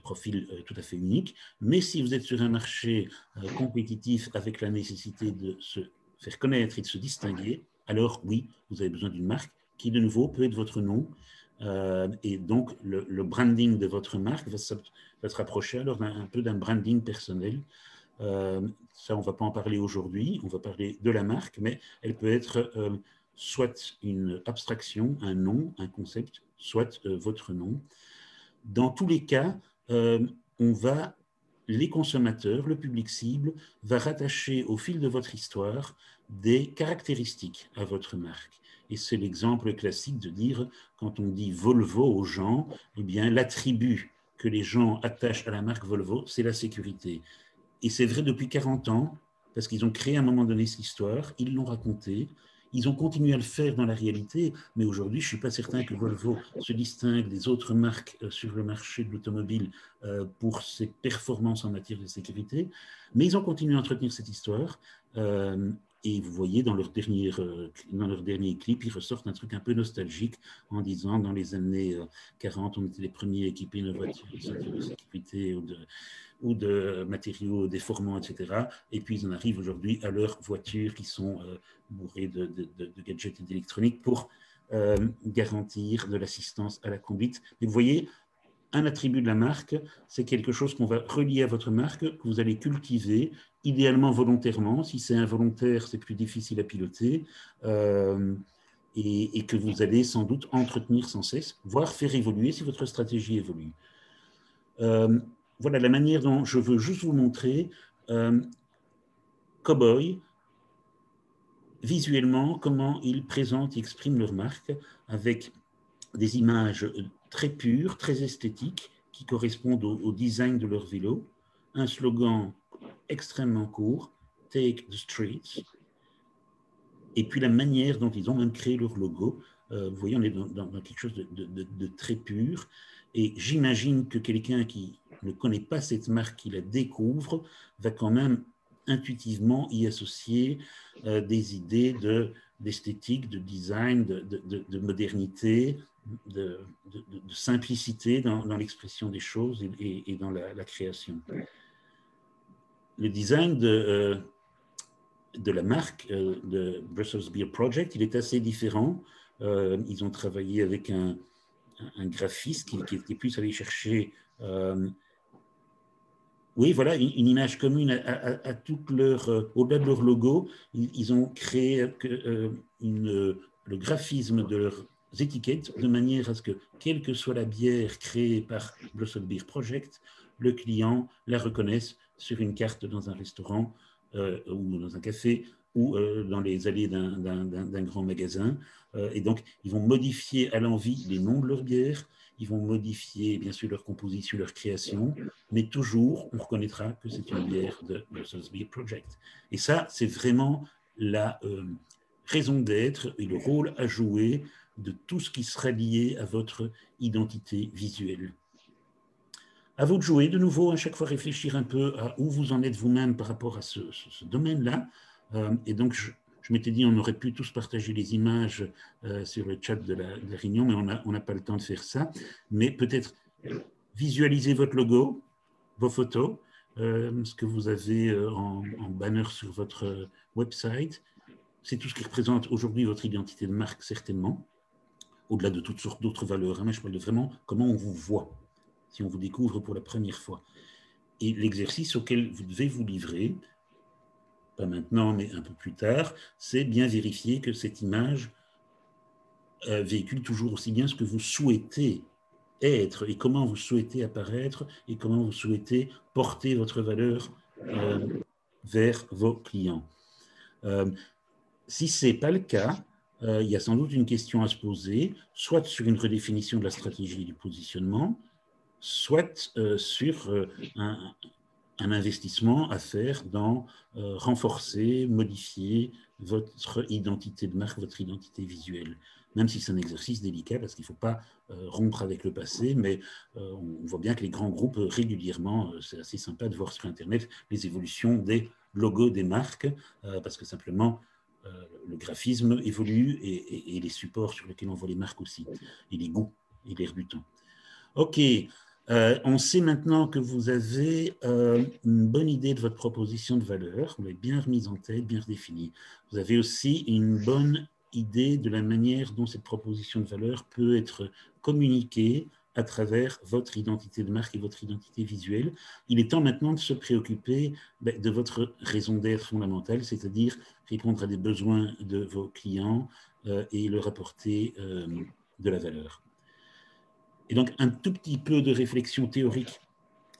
profil tout à fait unique. Mais si vous êtes sur un marché compétitif avec la nécessité de se faire connaître et de se distinguer, alors oui, vous avez besoin d'une marque qui, de nouveau, peut être votre nom. Et donc, le branding de votre marque va se rapprocher alors un peu d'un branding personnel. Ça, on ne va pas en parler aujourd'hui, on va parler de la marque, mais elle peut être soit une abstraction, un nom, un concept, soit votre nom. Dans tous les cas, les consommateurs, le public cible, va rattacher au fil de votre histoire des caractéristiques à votre marque. Et c'est l'exemple classique de dire, quand on dit Volvo aux gens, eh bien, l'attribut que les gens attachent à la marque Volvo, c'est la sécurité. Et c'est vrai depuis 40 ans, parce qu'ils ont créé à un moment donné cette histoire, ils l'ont racontée, ils ont continué à le faire dans la réalité, mais aujourd'hui, je ne suis pas certain que Volvo se distingue des autres marques sur le marché de l'automobile pour ses performances en matière de sécurité, mais ils ont continué à entretenir cette histoire. Et vous voyez, dans leur dernier clip, ils ressortent un truc un peu nostalgique en disant, dans les années 40, on était les premiers équipés de voitures de ceinture de sécurité ou de matériaux déformants, etc. Et puis, ils en arrivent aujourd'hui à leurs voitures qui sont bourrées de gadgets et d'électronique pour garantir de l'assistance à la conduite. Mais vous voyez, un attribut de la marque, c'est quelque chose qu'on va relier à votre marque, que vous allez cultiver, idéalement volontairement. Si c'est involontaire, c'est plus difficile à piloter. Et que vous allez sans doute entretenir sans cesse, voire faire évoluer si votre stratégie évolue. Voilà la manière dont je veux juste vous montrer Cowboy, visuellement, comment ils présentent et expriment leur marque avec des images très pures, très esthétiques, qui correspondent au design de leur vélo, un slogan extrêmement court, Take the Streets, et puis la manière dont ils ont même créé leur logo. Vous voyez, on est dans quelque chose de très pur. Et j'imagine que quelqu'un qui ne connaît pas cette marque, qui la découvre, va quand même intuitivement y associer des idées d'esthétique, de design, de modernité, de simplicité dans l'expression des choses et dans la création. Le design de la marque de Brussels Beer Project, il est assez différent. Ils ont travaillé avec un graphiste qui était plus allé chercher oui, voilà, une image commune à toute leur, au-delà de leur logo. Ils ont créé le graphisme de leurs étiquettes de manière à ce que, quelle que soit la bière créée par Brussels Beer Project, le client la reconnaisse sur une carte dans un restaurant ou dans un café ou dans les allées d'un grand magasin. Et donc, ils vont modifier à l'envi les noms de leur bière. Ils vont modifier, bien sûr, leur composition, leur création, mais toujours, on reconnaîtra que c'est une bière de Brussels Beer Project. Et ça, c'est vraiment la raison d'être et le rôle à jouer de tout ce qui sera lié à votre identité visuelle. À vous de jouer, de nouveau, à chaque fois réfléchir un peu à où vous en êtes vous-même par rapport à ce domaine-là. Et donc, je m'étais dit, on aurait pu tous partager les images sur le chat de la réunion, mais on n'a pas le temps de faire ça. Mais peut-être visualisez votre logo, vos photos, ce que vous avez en banner sur votre website. C'est tout ce qui représente aujourd'hui votre identité de marque, certainement, au-delà de toutes sortes d'autres valeurs. Mais je parle de vraiment comment on vous voit, si on vous découvre pour la première fois. Et l'exercice auquel vous devez vous livrer, pas maintenant, mais un peu plus tard, c'est bien vérifier que cette image véhicule toujours aussi bien ce que vous souhaitez être et comment vous souhaitez apparaître et comment vous souhaitez porter votre valeur vers vos clients. Si ce n'est pas le cas, il y a sans doute une question à se poser, soit sur une redéfinition de la stratégie du positionnement, soit sur un investissement à faire dans renforcer, modifier votre identité de marque, votre identité visuelle. Même si c'est un exercice délicat, parce qu'il ne faut pas rompre avec le passé, mais on voit bien que les grands groupes, régulièrement, c'est assez sympa de voir sur Internet les évolutions des logos des marques, parce que simplement, le graphisme évolue et les supports sur lesquels on voit les marques aussi, et les goûts et l'air du temps. OK. On sait maintenant que vous avez une bonne idée de votre proposition de valeur, vous l'avez bien remise en tête, bien redéfinie. Vous avez aussi une bonne idée de la manière dont cette proposition de valeur peut être communiquée à travers votre identité de marque et votre identité visuelle. Il est temps maintenant de se préoccuper de votre raison d'être fondamentale, c'est-à-dire répondre à des besoins de vos clients et leur apporter de la valeur. Et donc, un tout petit peu de réflexion théorique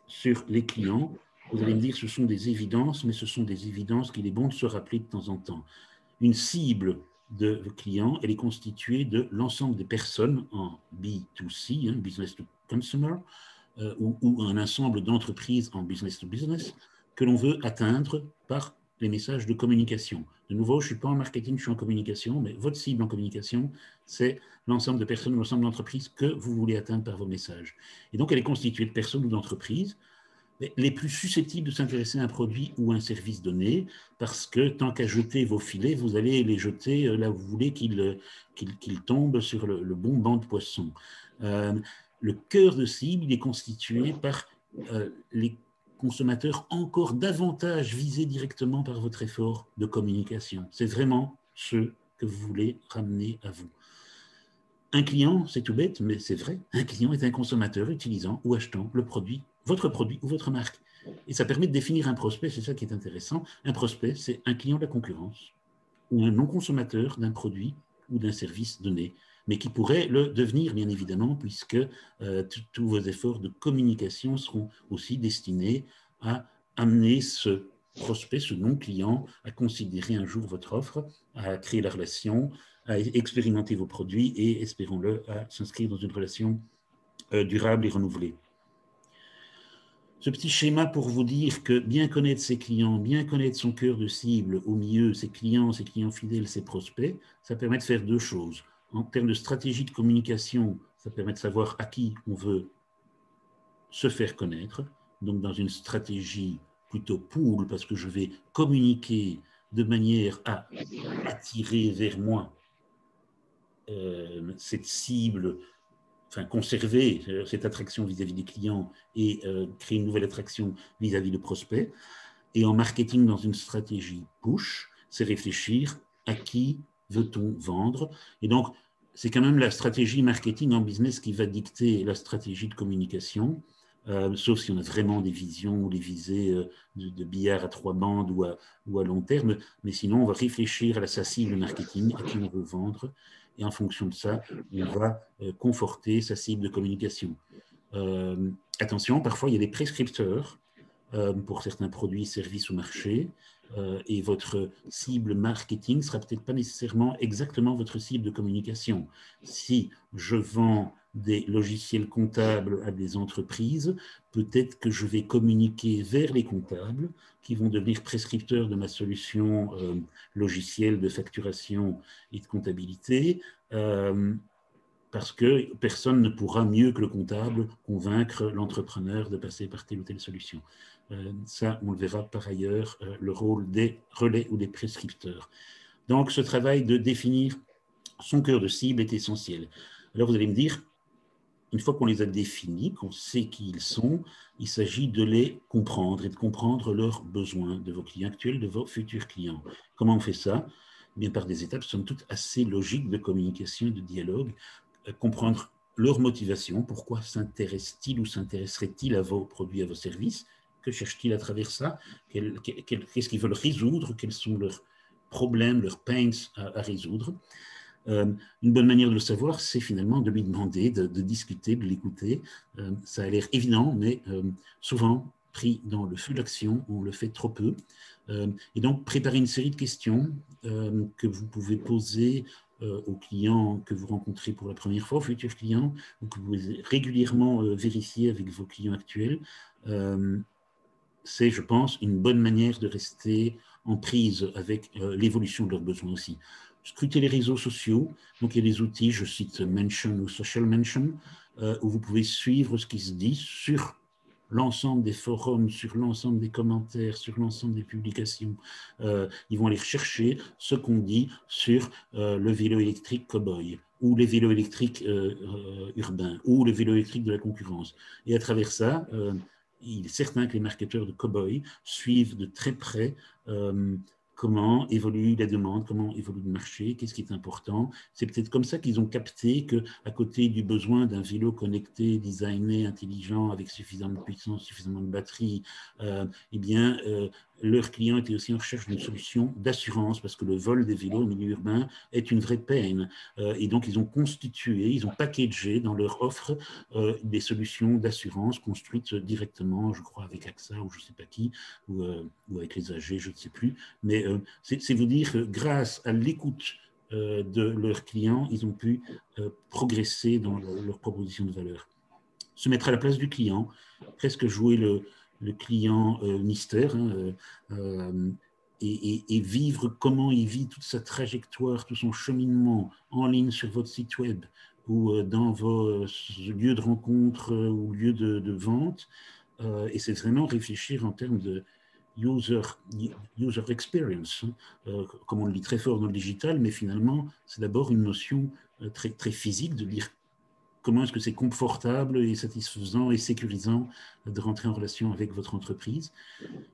sur les clients. Vous allez me dire que ce sont des évidences, mais ce sont des évidences qu'il est bon de se rappeler de temps en temps. Une cible de clients, elle est constituée de l'ensemble des personnes en B2C, business to consumer, ou un ensemble d'entreprises en business to business, que l'on veut atteindre par les messages de communication. De nouveau, je ne suis pas en marketing, je suis en communication, mais votre cible en communication, c'est l'ensemble de personnes, l'ensemble d'entreprises que vous voulez atteindre par vos messages. Et donc, elle est constituée de personnes ou d'entreprises les plus susceptibles de s'intéresser à un produit ou un service donné, parce que tant qu'à jeter vos filets, vous allez les jeter là où vous voulez qu'ils tombent sur le bon banc de poissons. Le cœur de cible, il est constitué par les consommateurs encore davantage visés directement par votre effort de communication. C'est vraiment ceux que vous voulez ramener à vous. Un client, c'est tout bête, mais c'est vrai, un client est un consommateur utilisant ou achetant le produit, votre produit ou votre marque. Et ça permet de définir un prospect, c'est ça qui est intéressant. Un prospect, c'est un client de la concurrence ou un non-consommateur d'un produit ou d'un service donné, mais qui pourrait le devenir, bien évidemment, puisque tous vos efforts de communication seront aussi destinés à amener ce prospect, ce non-client, à considérer un jour votre offre, à créer la relation, à expérimenter vos produits et, espérons-le, à s'inscrire dans une relation durable et renouvelée. Ce petit schéma pour vous dire que bien connaître ses clients, bien connaître son cœur de cible au milieu, ses clients fidèles, ses prospects, ça permet de faire deux choses. En termes de stratégie de communication, ça permet de savoir à qui on veut se faire connaître, donc dans une stratégie plutôt pull, parce que je vais communiquer de manière à attirer vers moi cette cible, enfin conserver cette attraction vis-à-vis des clients et créer une nouvelle attraction vis-à-vis des prospects. Et en marketing, dans une stratégie push, c'est réfléchir à qui veut-on vendre. Et donc, c'est quand même la stratégie marketing en business qui va dicter la stratégie de communication, sauf si on a vraiment des visions ou des visées de billard à 3 bandes ou à long terme. Mais sinon, on va réfléchir à sa cible marketing, à qui on veut vendre. Et en fonction de ça, on va conforter sa cible de communication. Attention, parfois, il y a des prescripteurs pour certains produits, services ou marchés, et votre cible marketing ne sera peut-être pas nécessairement exactement votre cible de communication. Si je vends des logiciels comptables à des entreprises, peut-être que je vais communiquer vers les comptables qui vont devenir prescripteurs de ma solution logicielle de facturation et de comptabilité, parce que personne ne pourra mieux que le comptable convaincre l'entrepreneur de passer par telle ou telle solution. Ça, on le verra par ailleurs, le rôle des relais ou des prescripteurs. Donc, ce travail de définir son cœur de cible est essentiel. Alors, vous allez me dire, une fois qu'on les a définis, qu'on sait qui ils sont, il s'agit de les comprendre et de comprendre leurs besoins de vos clients actuels, de vos futurs clients. Comment on fait ça? Bien, par des étapes, somme toute, assez logiques de communication et de dialogue. Comprendre leur motivation, pourquoi s'intéresse-t-il ou s'intéresserait-il à vos produits, à vos services? Que cherchent-ils à travers ça? Qu'est-ce qu'ils veulent résoudre? Quels sont leurs problèmes, leurs pains à résoudre? Une bonne manière de le savoir, c'est finalement de lui demander, de discuter, de l'écouter. Ça a l'air évident, mais souvent pris dans le feu d'action, on le fait trop peu. Et donc, préparer une série de questions que vous pouvez poser aux clients que vous rencontrez pour la première fois, aux futurs clients, ou que vous pouvez régulièrement vérifier avec vos clients actuels. C'est, je pense, une bonne manière de rester en prise avec l'évolution de leurs besoins aussi. Scrutez les réseaux sociaux. Donc, il y a des outils, je cite Mention ou Social Mention, où vous pouvez suivre ce qui se dit sur l'ensemble des forums, sur l'ensemble des commentaires, sur l'ensemble des publications. Ils vont aller chercher ce qu'on dit sur le vélo électrique Cowboy, ou les vélos électriques urbains, ou les vélos électriques de la concurrence. Et à travers ça, il est certain que les marketeurs de Cowboy suivent de très près comment évolue la demande, comment évolue le marché, qu'est-ce qui est important. C'est peut-être comme ça qu'ils ont capté qu'à côté du besoin d'un vélo connecté, designé, intelligent, avec suffisamment de puissance, suffisamment de batterie, eh bien, leurs clients étaient aussi en recherche d'une solution d'assurance, parce que le vol des vélos au milieu urbain est une vraie peine. Et donc, ils ont constitué, ils ont packagé dans leur offre des solutions d'assurance construites directement, je crois, avec AXA ou je ne sais pas qui, ou avec les AG, je ne sais plus. Mais c'est vous dire que grâce à l'écoute de leurs clients, ils ont pu progresser dans leur proposition de valeur. Se mettre à la place du client, presque jouer le client mystère, hein, et vivre comment il vit toute sa trajectoire, tout son cheminement en ligne sur votre site web ou dans vos lieux de rencontre ou lieux de vente. Et c'est vraiment réfléchir en termes de user experience, hein, comme on le dit très fort dans le digital, mais finalement, c'est d'abord une notion très, très physique de dire comment est-ce que c'est confortable et satisfaisant et sécurisant de rentrer en relation avec votre entreprise.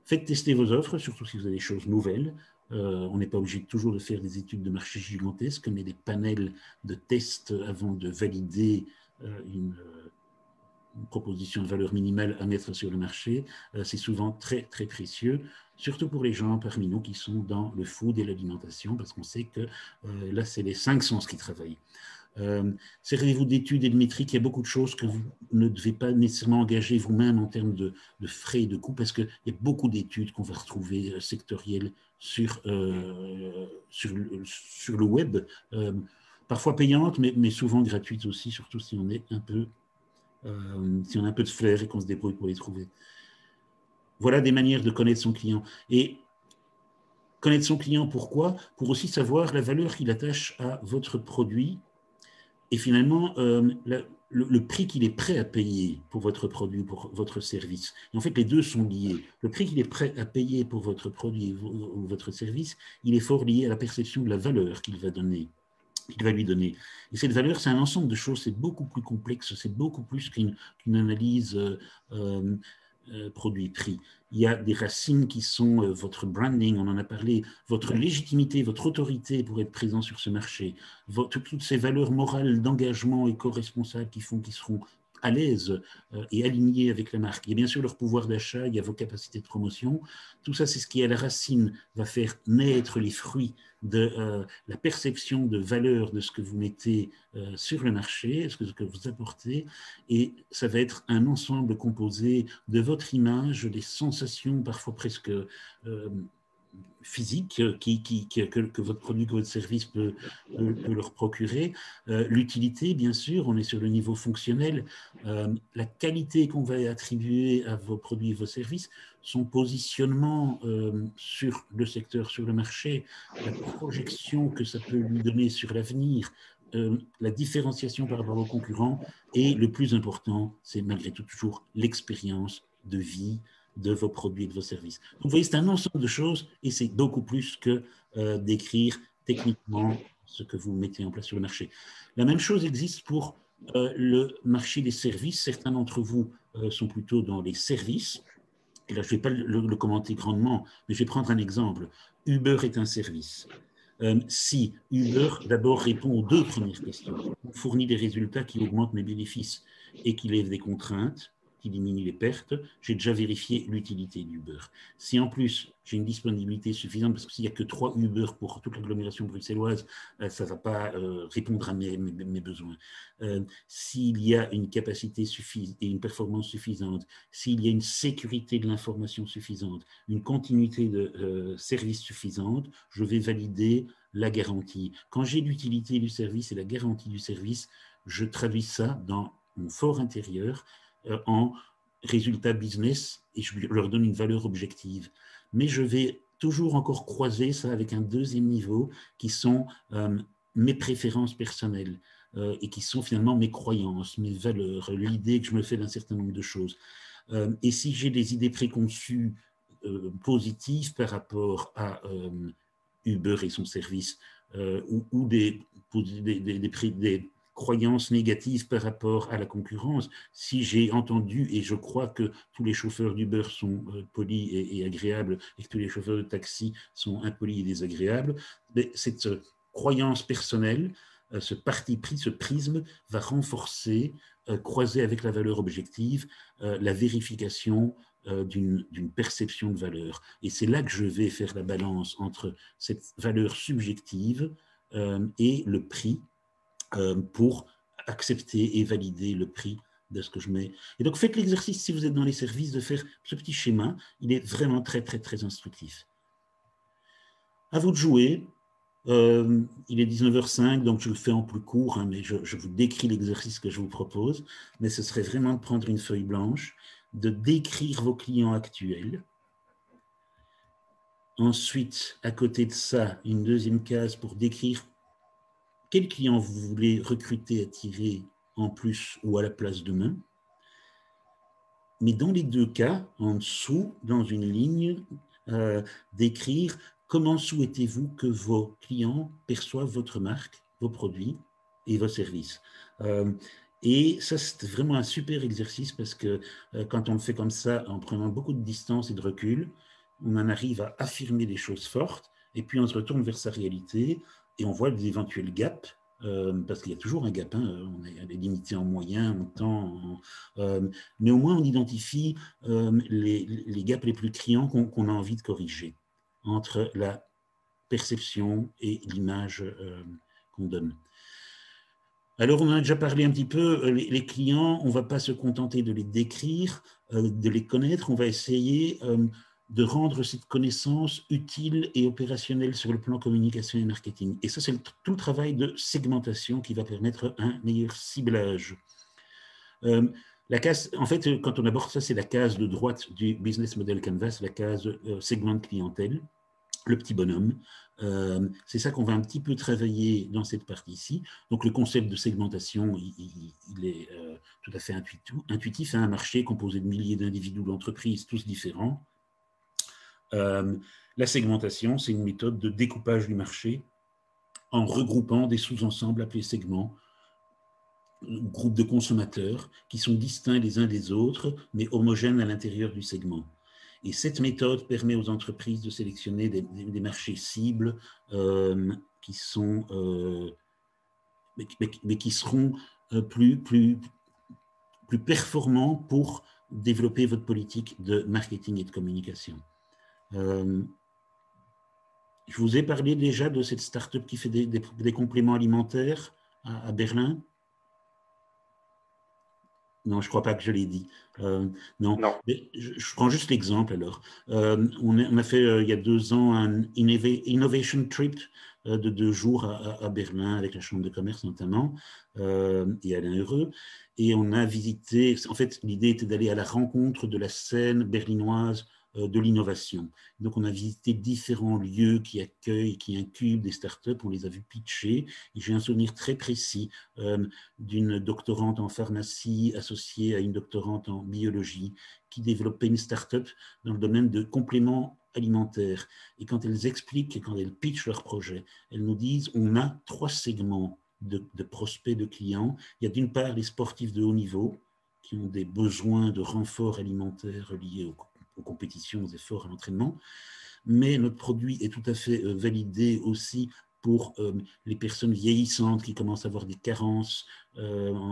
Faites tester vos offres, surtout si vous avez des choses nouvelles. On n'est pas obligé toujours de faire des études de marché gigantesques, mais des panels de tests avant de valider une proposition de valeur minimale à mettre sur le marché. C'est souvent très, très précieux, surtout pour les gens parmi nous qui sont dans le food et l'alimentation, parce qu'on sait que là, c'est les 5 sens qui travaillent. Servez-vous d'études et de métriques. Il y a beaucoup de choses que vous ne devez pas nécessairement engager vous-même en termes de frais et de coûts, parce qu'il y a beaucoup d'études qu'on va retrouver sectorielles sur le web, parfois payantes, mais souvent gratuites aussi, surtout si on est un peu si on a un peu de flair et qu'on se débrouille pour les trouver. Voilà des manières de connaître son client. Et connaître son client, pourquoi? Pour aussi savoir la valeur qu'il attache à votre produit et finalement le prix qu'il est prêt à payer pour votre produit, pour votre service. Et en fait, les deux sont liés. Le prix qu'il est prêt à payer pour votre produit ou votre service, il est fort lié à la perception de la valeur qu'il va donner. Il va lui donner. Et cette valeur, c'est un ensemble de choses, c'est beaucoup plus complexe, c'est beaucoup plus qu'une analyse produit-prix. Il y a des racines qui sont votre branding, on en a parlé, votre légitimité, votre autorité pour être présent sur ce marché, toutes ces valeurs morales d'engagement éco-responsable qui font qu'ils seront à l'aise et alignés avec la marque. Il y a bien sûr leur pouvoir d'achat, il y a vos capacités de promotion. Tout ça, c'est ce qui, à la racine, va faire naître les fruits de la perception de valeur de ce que vous mettez sur le marché, ce que vous apportez, et ça va être un ensemble composé de votre image, des sensations parfois presque physiques que votre produit, que votre service peut leur procurer, l'utilité, bien sûr, on est sur le niveau fonctionnel, la qualité qu'on va attribuer à vos produits et vos services, son positionnement sur le secteur, sur le marché, la projection que ça peut lui donner sur l'avenir, la différenciation par rapport aux concurrents, et le plus important, c'est malgré tout toujours l'expérience de vie de vos produits et de vos services. Donc, vous voyez, c'est un ensemble de choses et c'est beaucoup plus que d'écrire techniquement ce que vous mettez en place sur le marché. La même chose existe pour le marché des services. Certains d'entre vous sont plutôt dans les services. Et là, je ne vais pas le commenter grandement, mais je vais prendre un exemple. Uber est un service. Si Uber, d'abord, répond aux deux premières questions, fournit des résultats qui augmentent mes bénéfices et qui lèvent des contraintes, qui diminuent les pertes, j'ai déjà vérifié l'utilité d'Uber. Si en plus, j'ai une disponibilité suffisante, parce que s'il n'y a que 3 Uber pour toute l'agglomération bruxelloise, ça ne va pas répondre à mes besoins. S'il y a une capacité suffisante et une performance suffisante, s'il y a une sécurité de l'information suffisante, une continuité de service suffisante, je vais valider la garantie. Quand j'ai l'utilité du service et la garantie du service, je traduis ça dans mon fort intérieur en résultat business et je leur donne une valeur objective. Mais je vais toujours encore croiser ça avec un deuxième niveau qui sont mes préférences personnelles et qui sont finalement mes croyances, mes valeurs, l'idée que je me fais d'un certain nombre de choses. Et si j'ai des idées préconçues positives par rapport à Uber et son service, ou des croyances négatives par rapport à la concurrence, si j'ai entendu et je crois que tous les chauffeurs d'Uber sont polis et agréables et que tous les chauffeurs de taxi sont impolis et désagréables, mais cette croyance personnelle, ce parti pris, ce prisme va renforcer, croiser avec la valeur objective, la vérification d'une perception de valeur. Et c'est là que je vais faire la balance entre cette valeur subjective et le prix pour accepter et valider le prix de ce que je mets. Et donc, faites l'exercice, si vous êtes dans les services, de faire ce petit schéma. Il est vraiment très, très, très instructif. À vous de jouer. Il est 19h05, donc je le fais en plus court, hein, mais je vous décris l'exercice que je vous propose. Mais ce serait vraiment de prendre une feuille blanche, de décrire vos clients actuels. Ensuite, à côté de ça, une deuxième case pour décrire quel client vous voulez recruter, attirer en plus ou à la place demain. Mais dans les deux cas, en dessous, dans une ligne, d'écrire comment souhaitez-vous que vos clients perçoivent votre marque, vos produits et vos services. Et ça, c'est vraiment un super exercice parce que quand on le fait comme ça, en prenant beaucoup de distance et de recul, on en arrive à affirmer des choses fortes et puis on se retourne vers sa réalité et on voit des éventuels gaps. Parce qu'il y a toujours un gap, hein, on est limité en moyens, en temps, mais au moins on identifie les gaps les plus criants qu'on a envie de corriger entre la perception et l'image qu'on donne. Alors, on en a déjà parlé un petit peu, les clients, on ne va pas se contenter de les décrire, de les connaître, on va essayer de rendre cette connaissance utile et opérationnelle sur le plan communication et marketing. Et ça, c'est tout le travail de segmentation qui va permettre un meilleur ciblage. La case, en fait, quand on aborde ça, c'est la case de droite du Business Model Canvas, la case segment de clientèle, le petit bonhomme. C'est ça qu'on va un petit peu travailler dans cette partie-ci. Donc, le concept de segmentation, il est tout à fait intuitif. Un marché composé de milliers d'individus, d'entreprises, tous différents. La segmentation, c'est une méthode de découpage du marché en regroupant des sous-ensembles appelés segments, groupes de consommateurs qui sont distincts les uns des autres, mais homogènes à l'intérieur du segment. Et cette méthode permet aux entreprises de sélectionner des marchés cibles qui sont, mais qui seront plus performants pour développer votre politique de marketing et de communication. Je vous ai parlé déjà de cette start-up qui fait des compléments alimentaires à Berlin. Non, je ne crois pas que je l'ai dit. Non. Mais je prends juste l'exemple alors. On a fait il y a 2 ans un Innovation Trip de 2 jours à Berlin avec la Chambre de commerce notamment et Alain Heureux. Et on a visité, en fait, l'idée était d'aller à la rencontre de la scène berlinoise de l'innovation. Donc, on a visité différents lieux qui accueillent, qui incubent des startups, on les a vus pitcher. Et j'ai un souvenir très précis d'une doctorante en pharmacie associée à une doctorante en biologie qui développait une startup dans le domaine de compléments alimentaires. Et quand elles expliquent et quand elles pitchent leur projet, elles nous disent on a 3 segments de prospects, de clients. Il y a d'une part les sportifs de haut niveau qui ont des besoins de renfort alimentaire liés aux compétitions, aux efforts, à l'entraînement. Mais notre produit est tout à fait validé aussi pour les personnes vieillissantes qui commencent à avoir des carences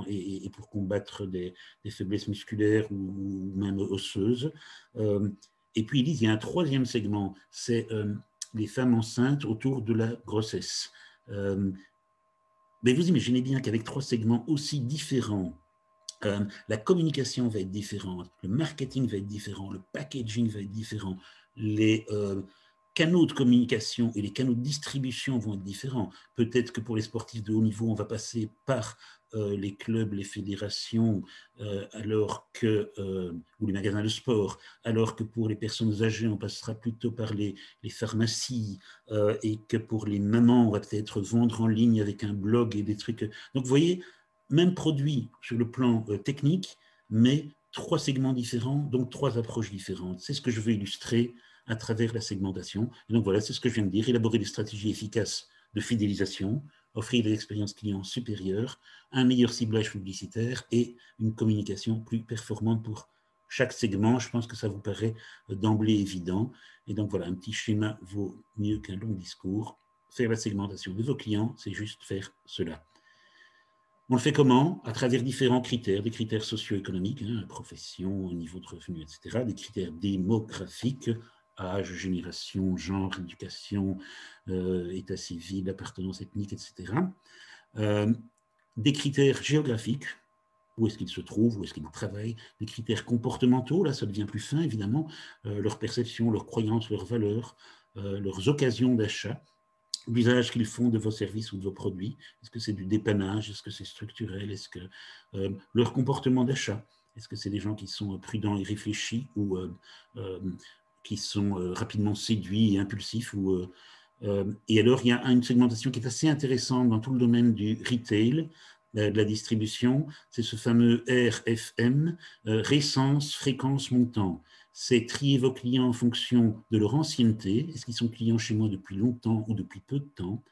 et pour combattre des faiblesses musculaires ou même osseuses. Et puis, il y a un troisième segment, c'est les femmes enceintes autour de la grossesse. Mais vous imaginez bien qu'avec 3 segments aussi différents, la communication va être différente, le marketing va être différent, le packaging va être différent, les canaux de communication et les canaux de distribution vont être différents. Peut-être que pour les sportifs de haut niveau, on va passer par les clubs, les fédérations, ou les magasins de sport, alors que pour les personnes âgées, on passera plutôt par les pharmacies, et que pour les mamans, on va peut-être vendre en ligne avec un blog et des trucs. Donc, vous voyez, même produit sur le plan technique, mais 3 segments différents, donc 3 approches différentes. C'est ce que je veux illustrer à travers la segmentation. Et donc voilà, c'est ce que je viens de dire, élaborer des stratégies efficaces de fidélisation, offrir des expériences clients supérieures, un meilleur ciblage publicitaire et une communication plus performante pour chaque segment. Je pense que ça vous paraît d'emblée évident. Et donc voilà, un petit schéma vaut mieux qu'un long discours. Faire la segmentation de vos clients, c'est juste faire cela. On le fait comment? À travers différents critères, des critères socio-économiques, profession, niveau de revenu, etc., des critères démographiques, âge, génération, genre, éducation, état civil, appartenance ethnique, etc. Des critères géographiques, où est-ce qu'ils se trouvent, où est-ce qu'ils travaillent, des critères comportementaux, là ça devient plus fin évidemment, leur perception, leurs croyances, leurs valeurs, leurs occasions d'achat, l'usage qu'ils font de vos services ou de vos produits. Est-ce que c'est du dépannage? Est-ce que c'est structurel? Est-ce que leur comportement d'achat? Est-ce que c'est des gens qui sont prudents et réfléchis ou qui sont rapidement séduits et impulsifs et alors, il y a une segmentation qui est assez intéressante dans tout le domaine du retail, de la distribution. C'est ce fameux RFM, récence, fréquence, montant. C'est trier vos clients en fonction de leur ancienneté. Est-ce qu'ils sont clients chez moi depuis longtemps ou depuis peu de temps?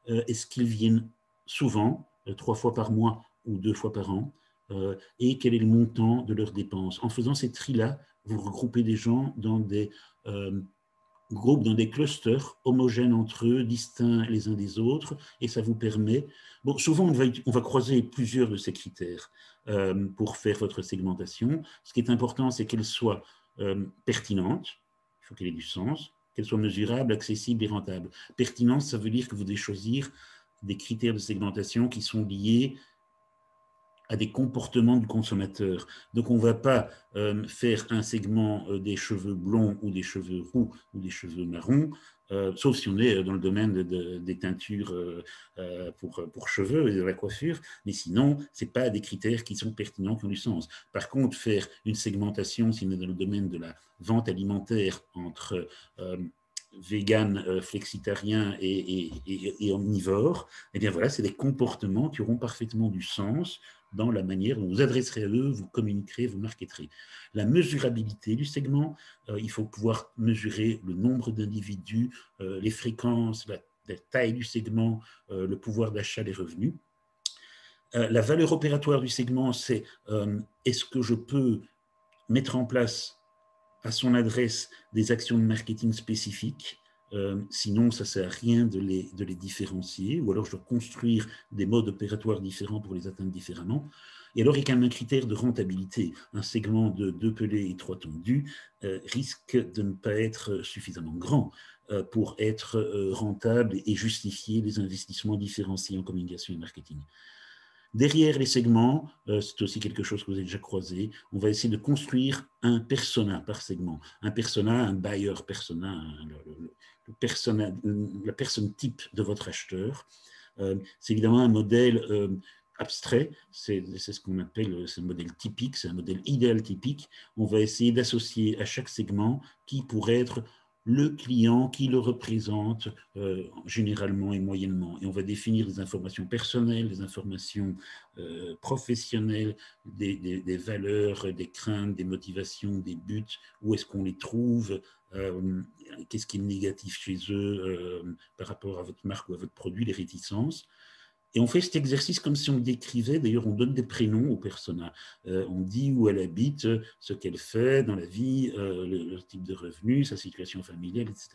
Est-ce qu'ils viennent souvent, 3 fois par mois ou 2 fois par an? Et quel est le montant de leurs dépenses? En faisant ces tris-là, vous regroupez des gens dans des groupes, dans des clusters homogènes entre eux, distincts les uns des autres, et ça vous permet... Bon, souvent, on va croiser plusieurs de ces critères pour faire votre segmentation. Ce qui est important, c'est qu'elle soit pertinente, il faut qu'elle ait du sens, qu'elle soit mesurable, accessible et rentable. Pertinence, ça veut dire que vous devez choisir des critères de segmentation qui sont liés à des comportements du consommateur. Donc, on ne va pas faire un segment des cheveux blonds ou des cheveux roux ou des cheveux marrons, sauf si on est dans le domaine des teintures pour cheveux et de la coiffure, mais sinon, ce n'est pas des critères qui sont pertinents, qui ont du sens. Par contre, faire une segmentation, si on est dans le domaine de la vente alimentaire entre vegan, flexitarien et omnivore, eh bien voilà, c'est des comportements qui auront parfaitement du sens dans la manière dont vous adresserez à eux, vous communiquerez, vous marketerez. La mesurabilité du segment, il faut pouvoir mesurer le nombre d'individus, les fréquences, la taille du segment, le pouvoir d'achat, les revenus. La valeur opératoire du segment, c'est est-ce que je peux mettre en place à son adresse des actions de marketing spécifiques. Sinon, ça ne sert à rien de les différencier, ou alors je dois construire des modes opératoires différents pour les atteindre différemment. Et alors, il y a quand même un critère de rentabilité. Un segment de 2 pelés et 3 tondus risque de ne pas être suffisamment grand pour être rentable et justifier les investissements différenciés en communication et marketing. Derrière les segments, c'est aussi quelque chose que vous avez déjà croisé, on va essayer de construire un persona par segment. Un persona, un buyer persona, la personne type de votre acheteur. C'est évidemment un modèle abstrait, c'est ce qu'on appelle un modèle typique, c'est un modèle idéal typique. On va essayer d'associer à chaque segment qui pourrait être le client qui le représente généralement et moyennement. Et on va définir des informations personnelles, des informations professionnelles, des valeurs, des craintes, des motivations, des buts, où est-ce qu'on les trouve, qu'est-ce qui est négatif chez eux par rapport à votre marque ou à votre produit, les réticences. Et on fait cet exercice comme si on le décrivait. D'ailleurs, on donne des prénoms aux personas. On dit où elle habite, ce qu'elle fait dans la vie, le type de revenu, sa situation familiale, etc.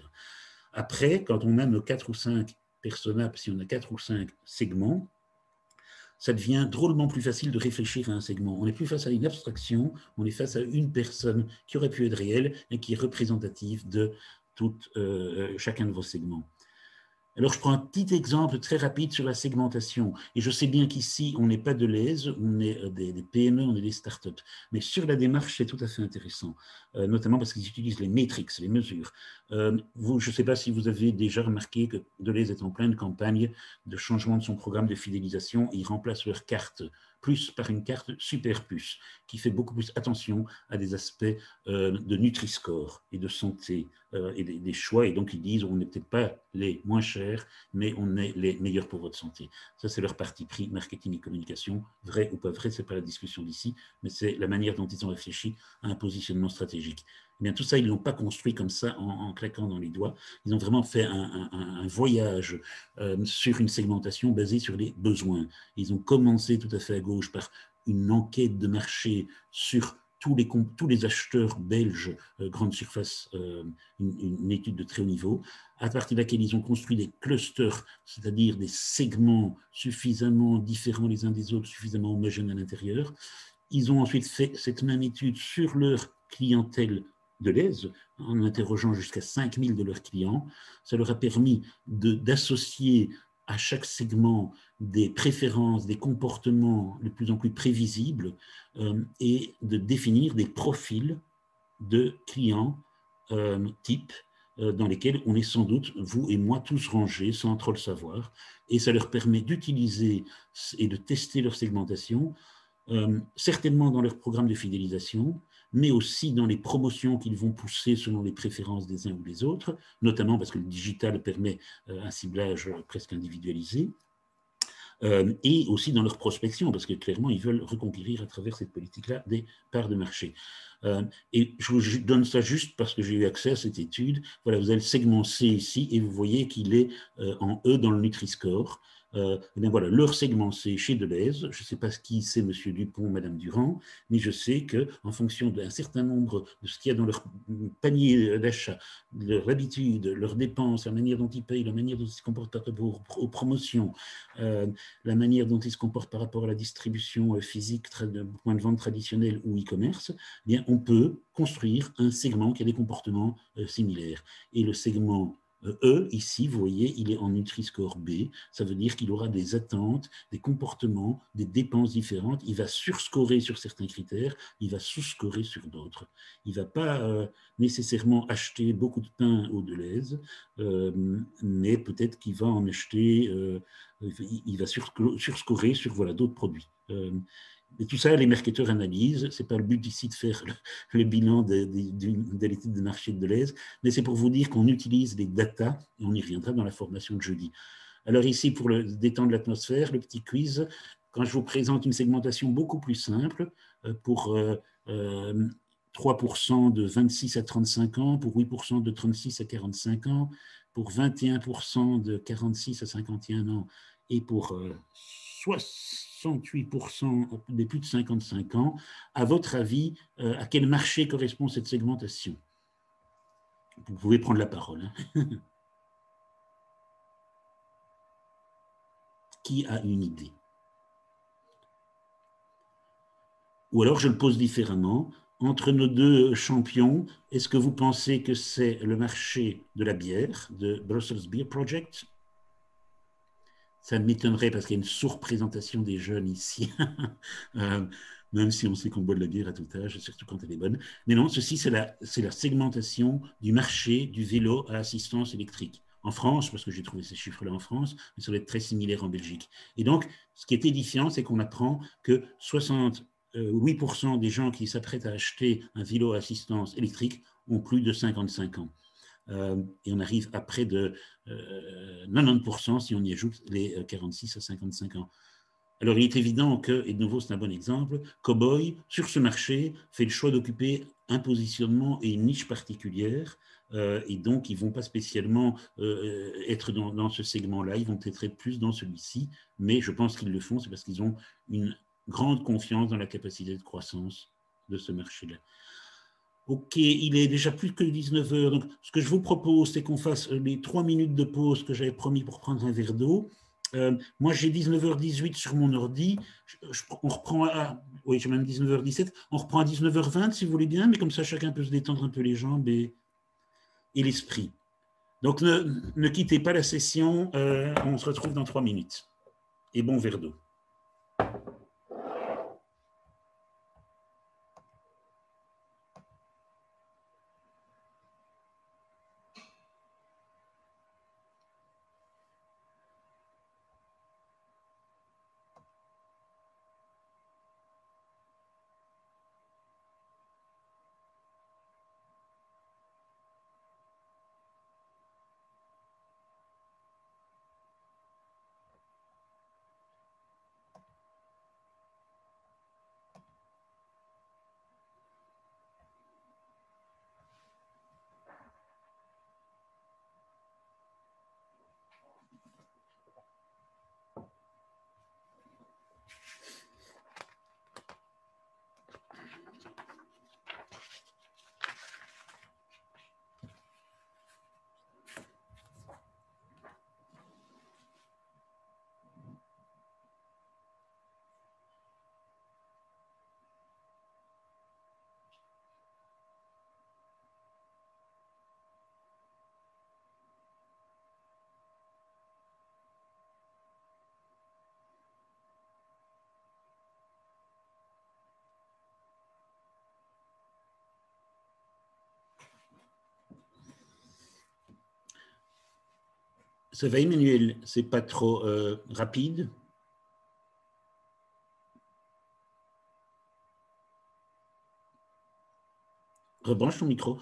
Après, quand on a nos 4 ou 5 personas, si on a 4 ou 5 segments, ça devient drôlement plus facile de réfléchir à un segment. On n'est plus face à une abstraction, on est face à une personne qui aurait pu être réelle et qui est représentative de chacun de vos segments. Alors, je prends un petit exemple très rapide sur la segmentation. Et je sais bien qu'ici, on n'est pas de l'aise, on est des PME, on est des startups. Mais sur la démarche, c'est tout à fait intéressant, notamment parce qu'ils utilisent les métriques, les mesures. Je ne sais pas si vous avez déjà remarqué que Deleuze est en pleine campagne de changement de son programme de fidélisation. Il remplace leur carte plus par une carte super plus, qui fait beaucoup plus attention à des aspects de Nutri-Score et de santé et des choix. Et donc, ils disent, on n'est peut-être pas les moins chers, mais on est les meilleurs pour votre santé. Ça, c'est leur parti pris, marketing et communication. Vrai ou pas vrai, ce n'est pas la discussion d'ici, mais c'est la manière dont ils ont réfléchi à un positionnement stratégique. Eh bien, tout ça, ils ne l'ont pas construit comme ça en claquant dans les doigts. Ils ont vraiment fait un voyage sur une segmentation basée sur les besoins. Ils ont commencé tout à fait à gauche par une enquête de marché sur tous les acheteurs belges, grande surface, une étude de très haut niveau, à partir de laquelle ils ont construit des clusters, c'est-à-dire des segments suffisamment différents les uns des autres, suffisamment homogènes à l'intérieur. Ils ont ensuite fait cette même étude sur leur clientèle Deleuze, en interrogeant jusqu'à 5000 de leurs clients. Ça leur a permis d'associer à chaque segment des préférences, des comportements de plus en plus prévisibles et de définir des profils de clients types dans lesquels on est sans doute, vous et moi, tous rangés sans trop le savoir. Et ça leur permet d'utiliser et de tester leur segmentation, certainement dans leur programme de fidélisation, mais aussi dans les promotions qu'ils vont pousser selon les préférences des uns ou des autres, notamment parce que le digital permet un ciblage presque individualisé, et aussi dans leur prospection, parce que clairement, ils veulent reconquérir à travers cette politique-là des parts de marché. Et je vous donne ça juste parce que j'ai eu accès à cette étude. Voilà, vous avez le segment C ici, et vous voyez qu'il est en E dans le Nutri-Score. Bien voilà, leur segment C chez Deleuze, je ne sais pas qui c'est Monsieur Dupont, Madame Durand, mais je sais qu'en fonction d'un certain nombre de ce qu'il y a dans leur panier d'achat, leur habitude, leurs dépenses, la manière dont ils payent, la manière dont ils se comportent par rapport aux promotions, la manière dont ils se comportent par rapport à la distribution physique, point de vente traditionnel ou e-commerce, eh bien, on peut construire un segment qui a des comportements similaires. Et le segment E, ici, vous voyez, il est en Nutri-Score B. Ça veut dire qu'il aura des attentes, des comportements, des dépenses différentes. Il va surscorer sur certains critères, il va sous-scorer sur d'autres. Il ne va pas nécessairement acheter beaucoup de pain au Deleuze, mais peut-être qu'il va en acheter, il va surscorer sur voilà, d'autres produits. Et tout ça, les marketeurs analysent. Ce n'est pas le but ici de faire le bilan de l'étude de marché de Deleuze, mais c'est pour vous dire qu'on utilise les data, et on y reviendra dans la formation de jeudi. Alors ici, pour détendre l'atmosphère, le petit quiz, quand je vous présente une segmentation beaucoup plus simple, pour 3% de 26 à 35 ans, pour 8% de 36 à 45 ans, pour 21% de 46 à 51 ans, et pour 68% des plus de 55 ans, à votre avis, à quel marché correspond cette segmentation? Vous pouvez prendre la parole. Hein. Qui a une idée? Ou alors je le pose différemment. Entre nos deux champions, est-ce que vous pensez que c'est le marché de la bière, de Brussels Beer Project? Ça m'étonnerait parce qu'il y a une sous-représentation des jeunes ici, même si on sait qu'on boit de la bière à tout âge, surtout quand elle est bonne. Mais non, ceci, c'est la segmentation du marché du vélo à assistance électrique. En France, parce que j'ai trouvé ces chiffres-là en France, mais ça va être très similaire en Belgique. Et donc, ce qui est édifiant, c'est qu'on apprend que 68% des gens qui s'apprêtent à acheter un vélo à assistance électrique ont plus de 55 ans. Et on arrive à près de 90% si on y ajoute les 46 à 55 ans. Alors, il est évident que, et de nouveau, c'est un bon exemple, Cowboy, sur ce marché, fait le choix d'occuper un positionnement et une niche particulière, et donc, ils ne vont pas spécialement être dans ce segment-là, ils vont peut-être être plus dans celui-ci, mais je pense qu'ils le font, c'est parce qu'ils ont une grande confiance dans la capacité de croissance de ce marché-là. Ok, il est déjà plus que 19 heures. Donc, ce que je vous propose, c'est qu'on fasse les 3 minutes de pause que j'avais promis pour prendre un verre d'eau. Moi, j'ai 19h18 sur mon ordi. On reprend à... Oui, j'ai même 19h17. On reprend à 19h20, si vous voulez bien, mais comme ça, chacun peut se détendre un peu les jambes et l'esprit. Donc, ne quittez pas la session. On se retrouve dans 3 minutes. Et bon verre d'eau. Ça va, Emmanuel? C'est pas trop rapide? Rebranche ton micro.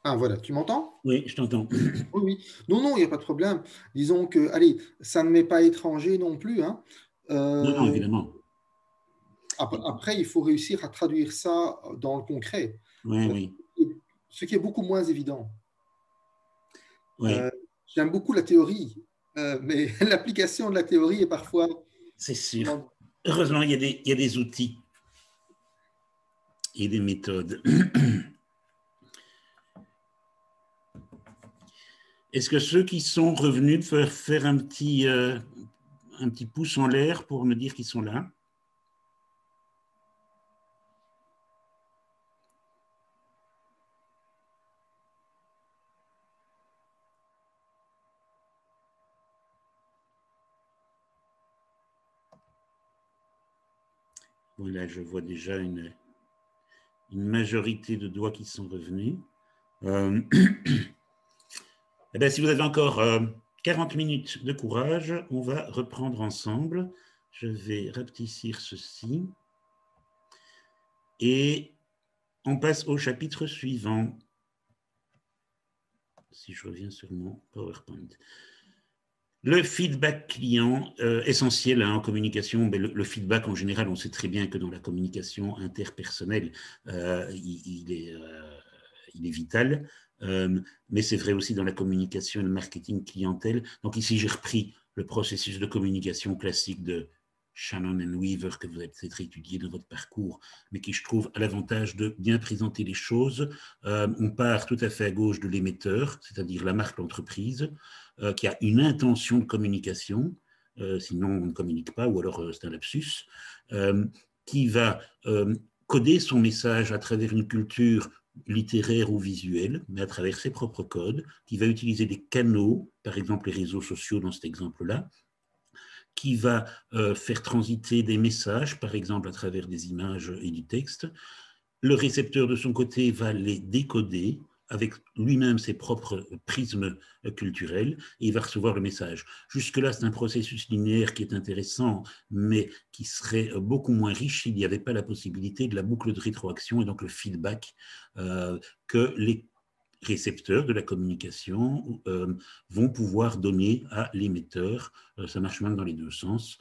Ah, voilà, tu m'entends? Oui, je t'entends. Oui, oui. Non, non, il n'y a pas de problème. Disons que, allez, ça ne m'est pas étranger non plus, hein. Non, non, Euh, évidemment. après, il faut réussir à traduire ça dans le concret, Oui, euh, oui. ce qui est beaucoup moins évident. Oui, Euh, J'aime beaucoup la théorie, mais l'application de la théorie est parfois... c'est sûr. comment- Heureusement, il y a des outils et des méthodes. Est-ce que ceux qui sont revenus peuvent faire un petit pouce en l'air pour me dire qu'ils sont là? Voilà, je vois déjà une majorité de doigts qui sont revenus. Eh bien, si vous avez encore 40 minutes de courage, on va reprendre ensemble. Je vais rapetissir ceci. Et on passe au chapitre suivant. Si je reviens sur mon PowerPoint. Le feedback client, essentiel en communication, mais le feedback en général, on sait très bien que dans la communication interpersonnelle, il est vital, mais c'est vrai aussi dans la communication et le marketing clientèle. Donc ici, j'ai repris le processus de communication classique de Shannon and Weaver que vous avez peut-être étudié dans votre parcours, mais qui, je trouve, a l'avantage de bien présenter les choses. On part tout à fait à gauche de l'émetteur, c'est-à-dire la marque, l'entreprise, qui a une intention de communication, sinon on ne communique pas, ou alors c'est un lapsus, qui va coder son message à travers une culture littéraire ou visuelle, mais à travers ses propres codes, qui va utiliser des canaux, par exemple les réseaux sociaux dans cet exemple-là, qui va faire transiter des messages, par exemple à travers des images et du texte. Le récepteur de son côté va les décoder avec lui-même ses propres prismes culturels et il va recevoir le message. Jusque-là, c'est un processus linéaire qui est intéressant, mais qui serait beaucoup moins riche s'il n'y avait pas la possibilité de la boucle de rétroaction et donc le feedback que les récepteurs de la communication vont pouvoir donner à l'émetteur. Ça marche même dans les deux sens.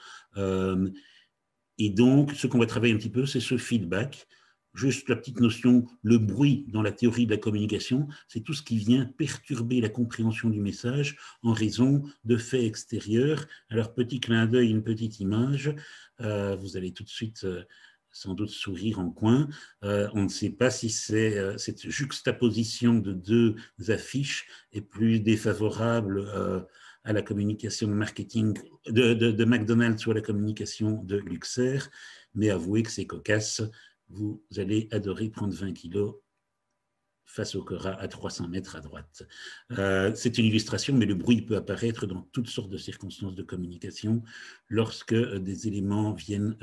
Et donc, ce qu'on va travailler un petit peu, c'est ce feedback. Juste la petite notion, le bruit dans la théorie de la communication, c'est tout ce qui vient perturber la compréhension du message en raison de faits extérieurs. Alors, petit clin d'œil, une petite image, vous allez tout de suite sans doute sourire en coin. On ne sait pas si cette juxtaposition de deux affiches est plus défavorable à la communication de marketing de McDonald's ou à la communication de Luxair, mais avouez que c'est cocasse. Vous allez adorer prendre 20 kilos face au Cora à 300 mètres à droite. C'est une illustration, mais le bruit peut apparaître dans toutes sortes de circonstances de communication lorsque des éléments viennent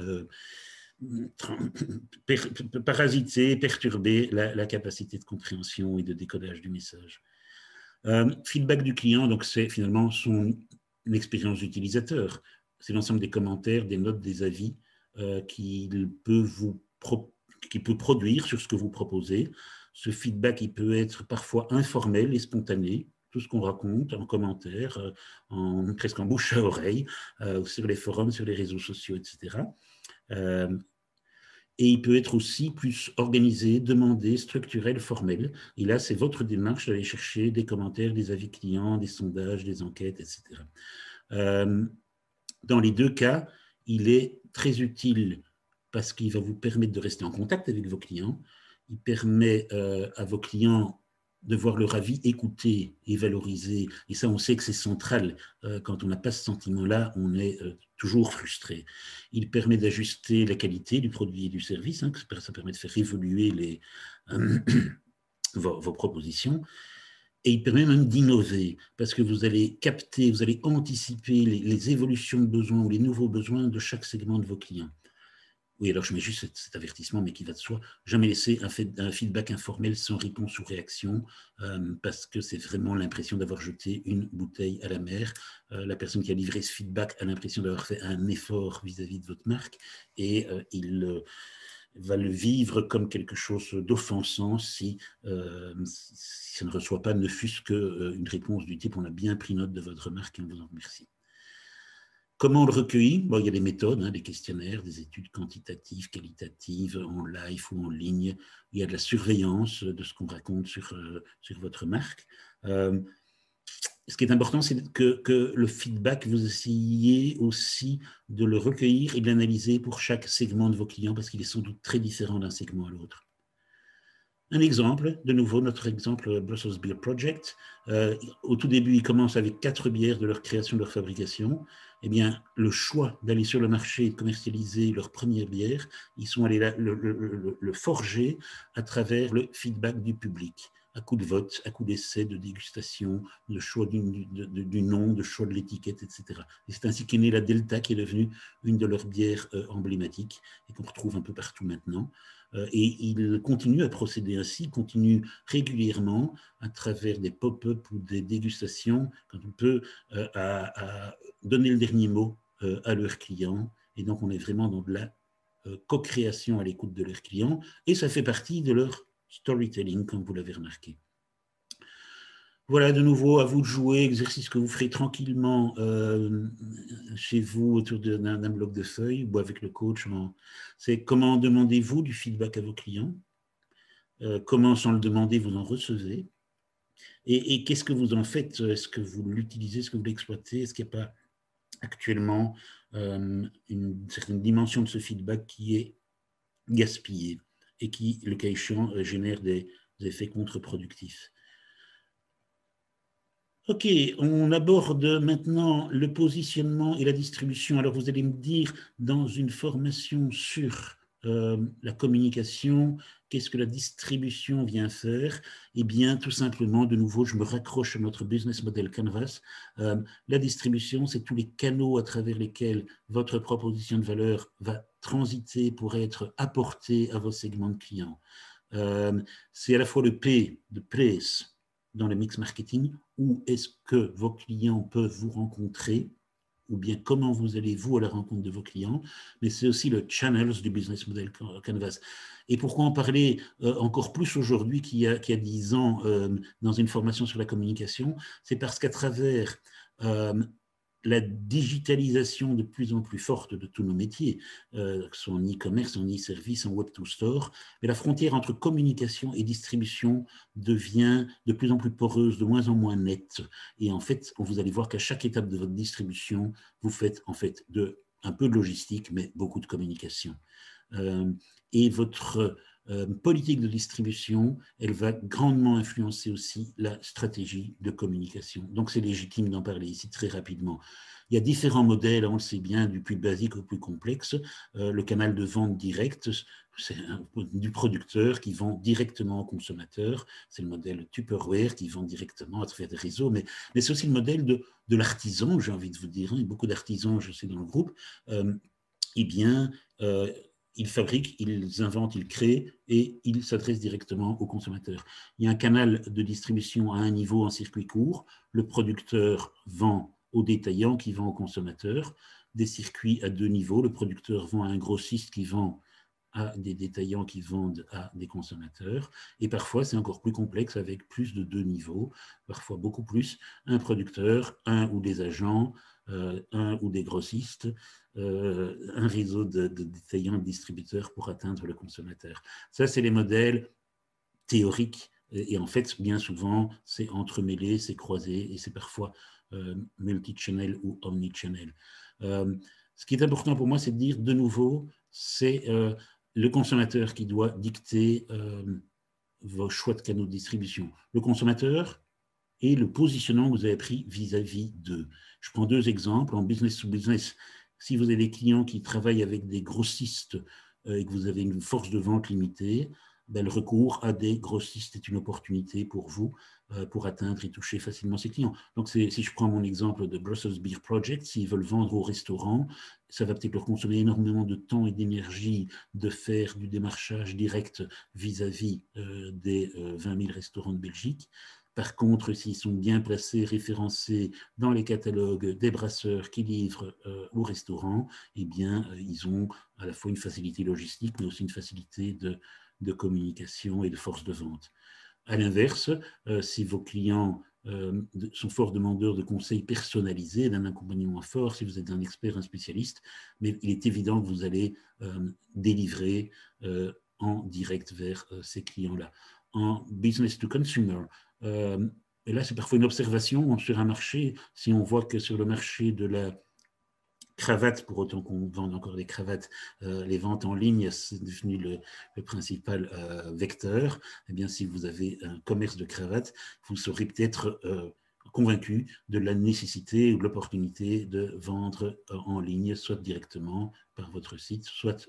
parasiter, perturber la capacité de compréhension et de décodage du message. Feedback du client, donc c'est finalement son expérience d'utilisateur. C'est l'ensemble des commentaires, des notes, des avis qu'il peut produire sur ce que vous proposez. Ce feedback, il peut être parfois informel et spontané, tout ce qu'on raconte en commentaire, presque en bouche à oreille, sur les forums, sur les réseaux sociaux, etc. Et il peut être aussi plus organisé, demandé, structurel, formel. Et là, c'est votre démarche d'aller chercher des commentaires, des avis clients, des sondages, des enquêtes, etc. Dans les deux cas, il est très utile parce qu'il va vous permettre de rester en contact avec vos clients. Il permet à vos clients de voir leur avis écouté et valorisé. Et ça, on sait que c'est central. Quand on n'a pas ce sentiment-là, on est toujours frustré. Il permet d'ajuster la qualité du produit et du service. Hein, ça permet de faire évoluer vos propositions. Et il permet même d'innover, parce que vous allez capter, vous allez anticiper les évolutions de besoins ou les nouveaux besoins de chaque segment de vos clients. Oui, alors je mets juste cet avertissement, mais qui va de soi. Jamais laisser un feedback informel sans réponse ou réaction, parce que c'est vraiment l'impression d'avoir jeté une bouteille à la mer. La personne qui a livré ce feedback a l'impression d'avoir fait un effort vis-à-vis de votre marque, et il va le vivre comme quelque chose d'offensant si ça ne reçoit pas ne fût-ce qu'une réponse du type « on a bien pris note de votre marque et on vous en remercie ». Comment on le recueille? Bon, il y a des méthodes, des questionnaires, des études quantitatives, qualitatives, en live ou en ligne. Il y a de la surveillance de ce qu'on raconte sur votre marque. Ce qui est important, c'est que le feedback, vous essayez aussi de le recueillir et de l'analyser pour chaque segment de vos clients, parce qu'il est sans doute très différent d'un segment à l'autre. Un exemple, de nouveau, notre exemple Brussels Beer Project. Au tout début, ils commencent avec 4 bières de leur création, de leur fabrication. Eh bien, le choix d'aller sur le marché et de commercialiser leur première bière, ils sont allés le forger à travers le feedback du public, à coup de vote, à coup d'essai, de dégustation, de choix du nom, de choix de l'étiquette, etc. Et c'est ainsi qu'est née la Delta, qui est devenue une de leurs bières emblématiques et qu'on retrouve un peu partout maintenant. Et il continue à procéder ainsi, continue régulièrement à travers des pop-up ou des dégustations, quand on peut, à donner le dernier mot à leurs clients. Et donc, on est vraiment dans de la co-création à l'écoute de leurs clients. Et ça fait partie de leur storytelling, comme vous l'avez remarqué. Voilà, de nouveau, à vous de jouer, exercice que vous ferez tranquillement chez vous autour d'un bloc de feuilles ou avec le coach. C'est comment demandez-vous du feedback à vos clients, comment sans le demander vous en recevez, et qu'est-ce que vous en faites? Est-ce que vous l'utilisez, est-ce que vous l'exploitez? Est-ce qu'il n'y a pas actuellement une certaine dimension de ce feedback qui est gaspillée et qui, le cas échéant, génère des effets contre-productifs? Ok, on aborde maintenant le positionnement et la distribution. Alors, vous allez me dire, dans une formation sur la communication, qu'est-ce que la distribution vient faire? Eh bien, tout simplement, de nouveau, je me raccroche à notre business model Canvas. La distribution, c'est tous les canaux à travers lesquels votre proposition de valeur va transiter pour être apportée à vos segments de clients. C'est à la fois le P de place dans le mix marketing, où est-ce que vos clients peuvent vous rencontrer, ou bien comment vous allez, vous, à la rencontre de vos clients, mais c'est aussi le channels du business model Canvas. Et pourquoi en parler encore plus aujourd'hui qu'il y a 10 ans dans une formation sur la communication, c'est parce qu'à travers la digitalisation de plus en plus forte de tous nos métiers, que ce soit en e-commerce, en e-service, en web-to-store, mais la frontière entre communication et distribution devient de plus en plus poreuse, de moins en moins nette. Et en fait, vous allez voir qu'à chaque étape de votre distribution, vous faites en fait un peu de logistique, mais beaucoup de communication. Et votre politique de distribution, elle va grandement influencer aussi la stratégie de communication. Donc, c'est légitime d'en parler ici très rapidement. Il y a différents modèles, on le sait bien, du plus basique au plus complexe. Le canal de vente direct, c'est du producteur qui vend directement au consommateur. C'est le modèle Tupperware qui vend directement à travers des réseaux, mais c'est aussi le modèle de l'artisan, j'ai envie de vous dire. Beaucoup d'artisans, je sais, dans le groupe, eh bien, ils fabriquent, ils inventent, ils créent et ils s'adressent directement aux consommateurs. Il y a un canal de distribution à un niveau en circuit court. Le producteur vend au détaillant qui vend au consommateur. Des circuits à 2 niveaux. Le producteur vend à un grossiste qui vend à des détaillants qui vendent à des consommateurs. Et parfois, c'est encore plus complexe avec plus de 2 niveaux, parfois beaucoup plus. Un producteur, un ou des agents, un ou des grossistes, un réseau de détaillants, de distributeurs pour atteindre le consommateur. Ça, c'est les modèles théoriques. Et en fait, bien souvent, c'est entremêlé, c'est croisé et c'est parfois multi-channel ou omni-channel. Ce qui est important pour moi, c'est de dire de nouveau, c'est le consommateur qui doit dicter vos choix de canaux de distribution. Le consommateur et le positionnement que vous avez pris vis-à-vis d'eux. Je prends 2 exemples. En business to business, si vous avez des clients qui travaillent avec des grossistes et que vous avez une force de vente limitée, ben, le recours à des grossistes est une opportunité pour vous pour atteindre et toucher facilement ces clients. Donc, si je prends mon exemple de Brussels Beer Project, s'ils veulent vendre au restaurant, ça va peut-être leur consommer énormément de temps et d'énergie de faire du démarchage direct vis-à-vis des 20 000 restaurants de Belgique. Par contre, s'ils sont bien placés, référencés dans les catalogues des brasseurs qui livrent au restaurant, eh bien, ils ont à la fois une facilité logistique, mais aussi une facilité de communication et de force de vente. À l'inverse, si vos clients sont forts demandeurs de conseils personnalisés, d'un accompagnement fort, si vous êtes un expert, un spécialiste, mais il est évident que vous allez délivrer en direct vers ces clients-là. En business to consumer, et là c'est parfois une observation sur un marché, si on voit que sur le marché de la cravate, pour autant qu'on vende encore des cravates, les ventes en ligne, c'est devenu le principal vecteur. Eh bien, si vous avez un commerce de cravates, vous serez peut-être convaincu de la nécessité ou de l'opportunité de vendre en ligne, soit directement par votre site, soit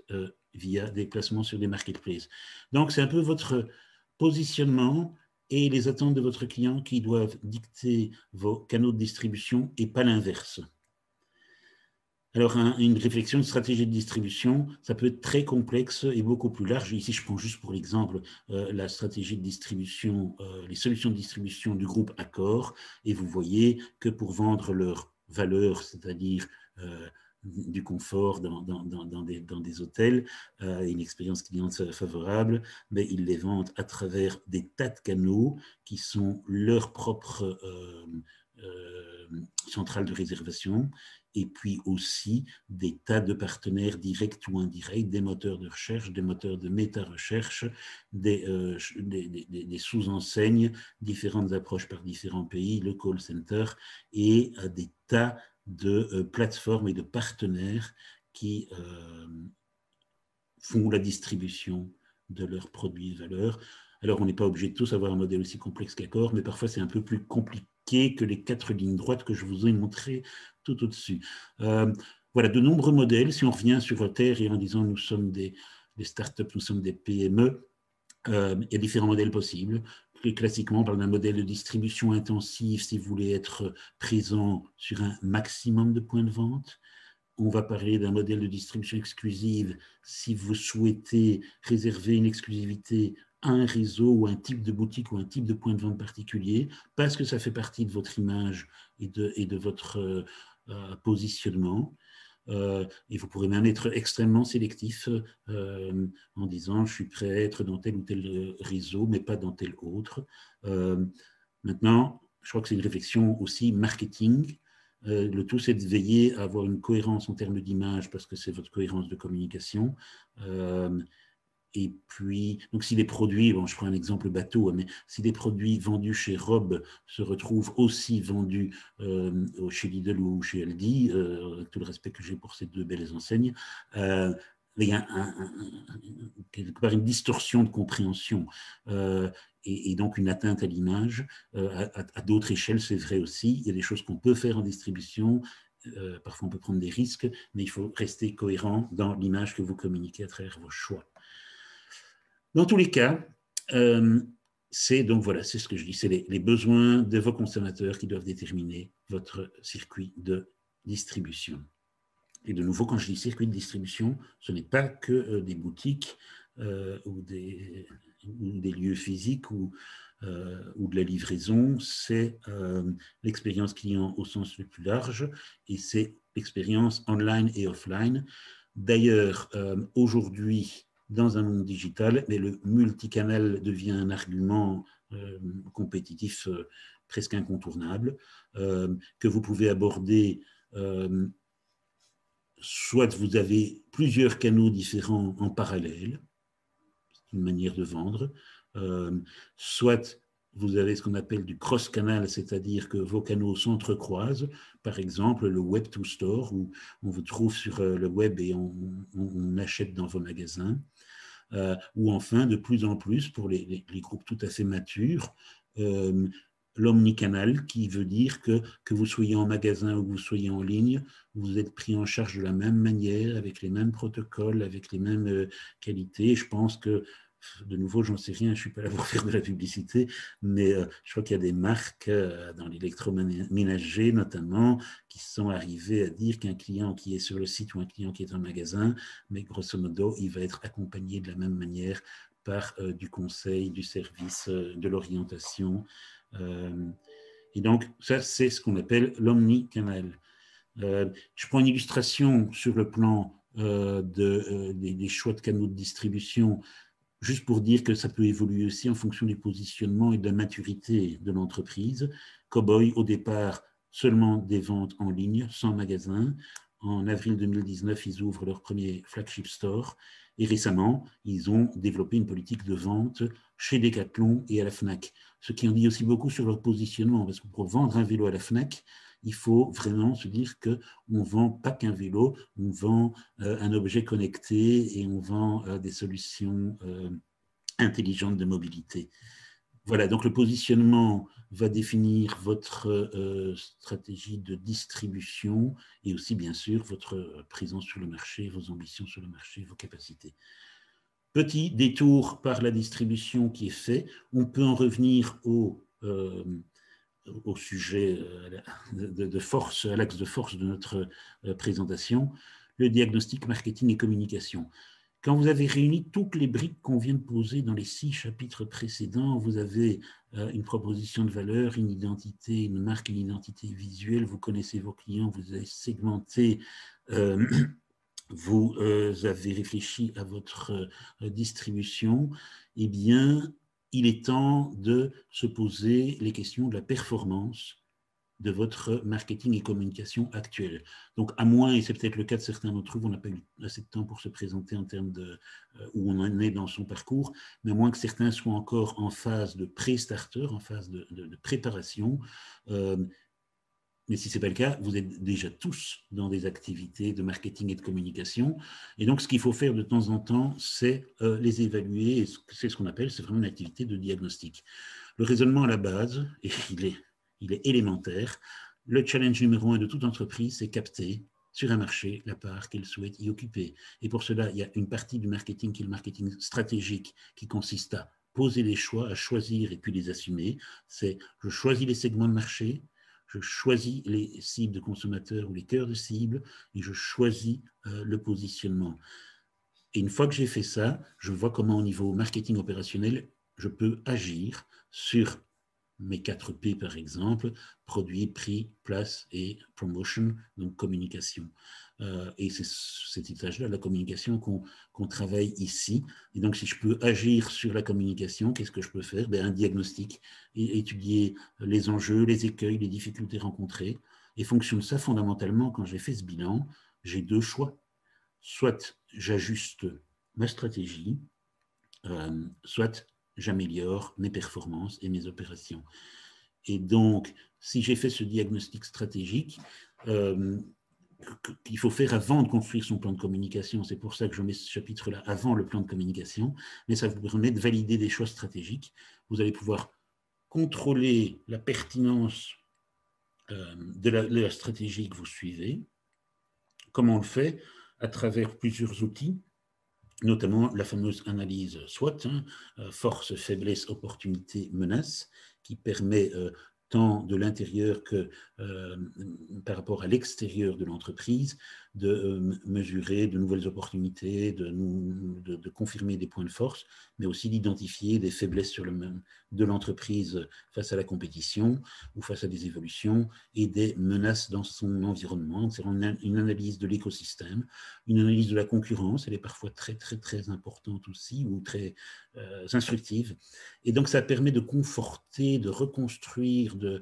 via des placements sur des marketplaces. Donc, c'est un peu votre positionnement et les attentes de votre client qui doivent dicter vos canaux de distribution et pas l'inverse. Alors, une réflexion de stratégie de distribution, ça peut être très complexe et beaucoup plus large. Ici, je prends juste pour l'exemple la stratégie de distribution, les solutions de distribution du groupe Accor. Et vous voyez que pour vendre leurs valeurs, c'est-à-dire du confort dans des hôtels, une expérience client favorable, mais ils les vendent à travers des tas de canaux qui sont leur propre centrale de réservation, et puis aussi des tas de partenaires directs ou indirects, des moteurs de recherche, des moteurs de méta-recherche, des sous-enseignes, différentes approches par différents pays, le call center, et des tas de plateformes et de partenaires qui font la distribution de leurs produits et valeurs. Alors, on n'est pas obligé de tous avoir un modèle aussi complexe qu'Accor, mais parfois c'est un peu plus compliqué que les 4 lignes droites que je vous ai montrées tout au-dessus. Voilà, de nombreux modèles. Si on revient sur Terre et en disant nous sommes des startups, nous sommes des PME, il y a différents modèles possibles. Plus classiquement, on parle d'un modèle de distribution intensive si vous voulez être présent sur un maximum de points de vente. On va parler d'un modèle de distribution exclusive si vous souhaitez réserver une exclusivité à un réseau ou un type de boutique ou un type de point de vente particulier, parce que ça fait partie de votre image et de votre positionnement. Et vous pourrez même être extrêmement sélectif en disant je suis prêt à être dans tel ou tel réseau, mais pas dans tel autre. Maintenant, je crois que c'est une réflexion aussi marketing. Le tout, c'est de veiller à avoir une cohérence en termes d'image parce que c'est votre cohérence de communication. Et puis, donc si les produits, bon, je prends un exemple bateau, mais si des produits vendus chez Rob se retrouvent aussi vendus chez Lidl ou chez Aldi, avec tout le respect que j'ai pour ces deux belles enseignes, il y a quelque part une distorsion de compréhension et donc une atteinte à l'image. À d'autres échelles, c'est vrai aussi. Il y a des choses qu'on peut faire en distribution. Parfois, on peut prendre des risques, mais il faut rester cohérent dans l'image que vous communiquez à travers vos choix. Dans tous les cas, c'est donc voilà, c'est ce que je dis, c'est les besoins de vos consommateurs qui doivent déterminer votre circuit de distribution. Et de nouveau, quand je dis circuit de distribution, ce n'est pas que des boutiques ou des lieux physiques ou de la livraison, c'est l'expérience client au sens le plus large et c'est l'expérience online et offline. D'ailleurs, aujourd'hui, dans un monde digital, mais le multicanal devient un argument compétitif presque incontournable, que vous pouvez aborder soit vous avez plusieurs canaux différents en parallèle, c'est une manière de vendre, soit vous avez ce qu'on appelle du cross-canal, c'est-à-dire que vos canaux s'entrecroisent. Par exemple, le Web to Store, où on vous trouve sur le web et on achète dans vos magasins. Ou enfin, de plus en plus, pour les groupes tout à fait matures, l'omnicanal, qui veut dire que vous soyez en magasin ou que vous soyez en ligne, vous êtes pris en charge de la même manière, avec les mêmes protocoles, avec les mêmes qualités. Je pense que de nouveau, j'en sais rien, je ne suis pas là pour faire de la publicité, mais je crois qu'il y a des marques dans l'électroménager notamment qui sont arrivées à dire qu'un client qui est sur le site ou un client qui est en magasin, mais grosso modo, il va être accompagné de la même manière par du conseil, du service, de l'orientation. Et donc, ça, c'est ce qu'on appelle l'omnicanal. Je prends une illustration sur le plan des choix de canaux de distribution, juste pour dire que ça peut évoluer aussi en fonction du positionnement et de la maturité de l'entreprise. Cowboy, au départ, seulement des ventes en ligne, sans magasin. En avril 2019, ils ouvrent leur premier flagship store. Et récemment, ils ont développé une politique de vente chez Decathlon et à la Fnac. Ce qui en dit aussi beaucoup sur leur positionnement, parce que pour vendre un vélo à la Fnac, il faut vraiment se dire qu'on ne vend pas qu'un vélo, on vend un objet connecté et on vend des solutions intelligentes de mobilité. Voilà, donc le positionnement va définir votre stratégie de distribution et aussi, bien sûr, votre présence sur le marché, vos ambitions sur le marché, vos capacités. Petit détour par la distribution qui est fait. On peut en revenir au sujet de force, à l'axe de force de notre présentation, le diagnostic marketing et communication. Quand vous avez réuni toutes les briques qu'on vient de poser dans les 6 chapitres précédents, vous avez une proposition de valeur, une identité, une marque, une identité visuelle, vous connaissez vos clients, vous avez segmenté, vous avez réfléchi à votre distribution, eh bien, il est temps de se poser les questions de la performance de votre marketing et communication actuelle. Donc, à moins, et c'est peut-être le cas de certains d'entre vous, on n'a pas eu assez de temps pour se présenter en termes de où on en est dans son parcours, mais à moins que certains soient encore en phase de pré-starter, en phase de préparation. Mais si ce n'est pas le cas, vous êtes déjà tous dans des activités de marketing et de communication. Et donc, ce qu'il faut faire de temps en temps, c'est les évaluer. Et c'est ce qu'on appelle, c'est vraiment une activité de diagnostic. Le raisonnement à la base, et il est élémentaire. Le challenge numéro 1 de toute entreprise, c'est capter sur un marché la part qu'elle souhaite y occuper. Et pour cela, il y a une partie du marketing qui est le marketing stratégique, qui consiste à poser des choix, à choisir et puis les assumer. C'est je choisis les segments de marché, je choisis les cibles de consommateurs ou les cœurs de cible et je choisis le positionnement. Et une fois que j'ai fait ça, je vois comment au niveau marketing opérationnel, je peux agir sur mes 4 P, par exemple, produit, prix, place et promotion, donc communication. Et c'est cet étage-là, la communication, qu'on travaille ici. Et donc, si je peux agir sur la communication, qu'est-ce que je peux faire? Un diagnostic, et étudier les enjeux, les écueils, les difficultés rencontrées. Et fonction de ça, fondamentalement, quand j'ai fait ce bilan, j'ai 2 choix. Soit j'ajuste ma stratégie, soit j'améliore mes performances et mes opérations. Et donc, si j'ai fait ce diagnostic stratégique, qu'il faut faire avant de construire son plan de communication, c'est pour ça que je mets ce chapitre-là avant le plan de communication, mais ça vous permet de valider des choix stratégiques. Vous allez pouvoir contrôler la pertinence de la stratégie que vous suivez. Comment on le fait? À travers plusieurs outils, notamment la fameuse analyse SWOT, force, faiblesse, opportunité, menace, qui permet tant de l'intérieur que par rapport à l'extérieur de l'entreprise, de mesurer de nouvelles opportunités, de confirmer des points de force, mais aussi d'identifier des faiblesses de l'entreprise face à la compétition ou face à des évolutions et des menaces dans son environnement. C'est une analyse de l'écosystème, une analyse de la concurrence, elle est parfois très, très, très importante aussi, ou très instructive. Et donc, ça permet de conforter, de reconstruire, de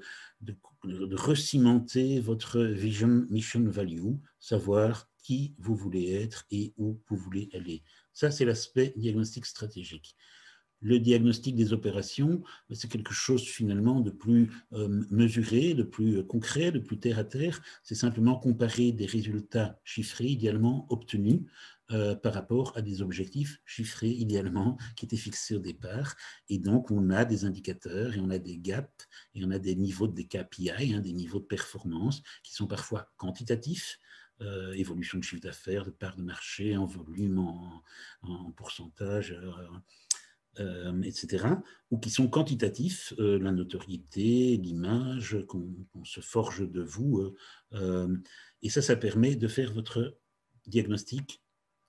recimenter votre vision, mission, value, savoir qui vous voulez être et où vous voulez aller. Ça, c'est l'aspect diagnostic stratégique. Le diagnostic des opérations, c'est quelque chose finalement de plus mesuré, de plus concret, de plus terre à terre. C'est simplement comparer des résultats chiffrés, idéalement obtenus, par rapport à des objectifs chiffrés, idéalement, qui étaient fixés au départ. Et donc, on a des indicateurs et on a des gaps et on a des niveaux des KPI, des niveaux de performance qui sont parfois quantitatifs, évolution de chiffre d'affaires, de part de marché, en volume, en pourcentage, etc., ou qui sont quantitatifs, la notoriété, l'image qu'on se forge de vous. Et ça permet de faire votre diagnostic,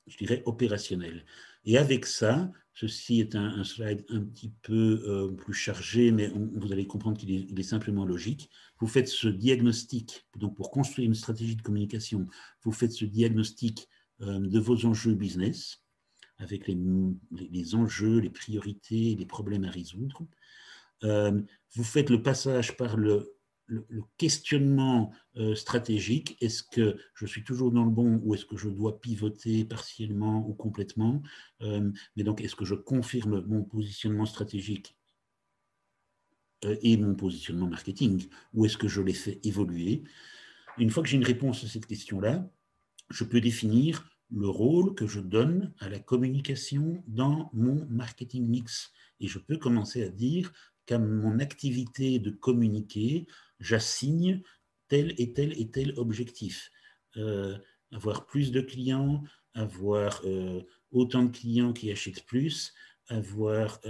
je dirais, opérationnel. Et avec ça, ceci est un slide un petit peu plus chargé, mais vous allez comprendre qu'il est simplement logique. Vous faites ce diagnostic, donc pour construire une stratégie de communication, vous faites ce diagnostic de vos enjeux business, avec les enjeux, les priorités, les problèmes à résoudre. Vous faites le passage par le questionnement stratégique. Est-ce que je suis toujours dans le bon ou est-ce que je dois pivoter partiellement ou complètement? Mais donc, est-ce que je confirme mon positionnement stratégique et mon positionnement marketing, ou est-ce que je les fais évoluer? Une fois que j'ai une réponse à cette question-là, je peux définir le rôle que je donne à la communication dans mon marketing mix. Et je peux commencer à dire qu'à mon activité de communiquer, j'assigne tel et tel et tel objectif. Avoir plus de clients, avoir autant de clients qui achètent plus, avoir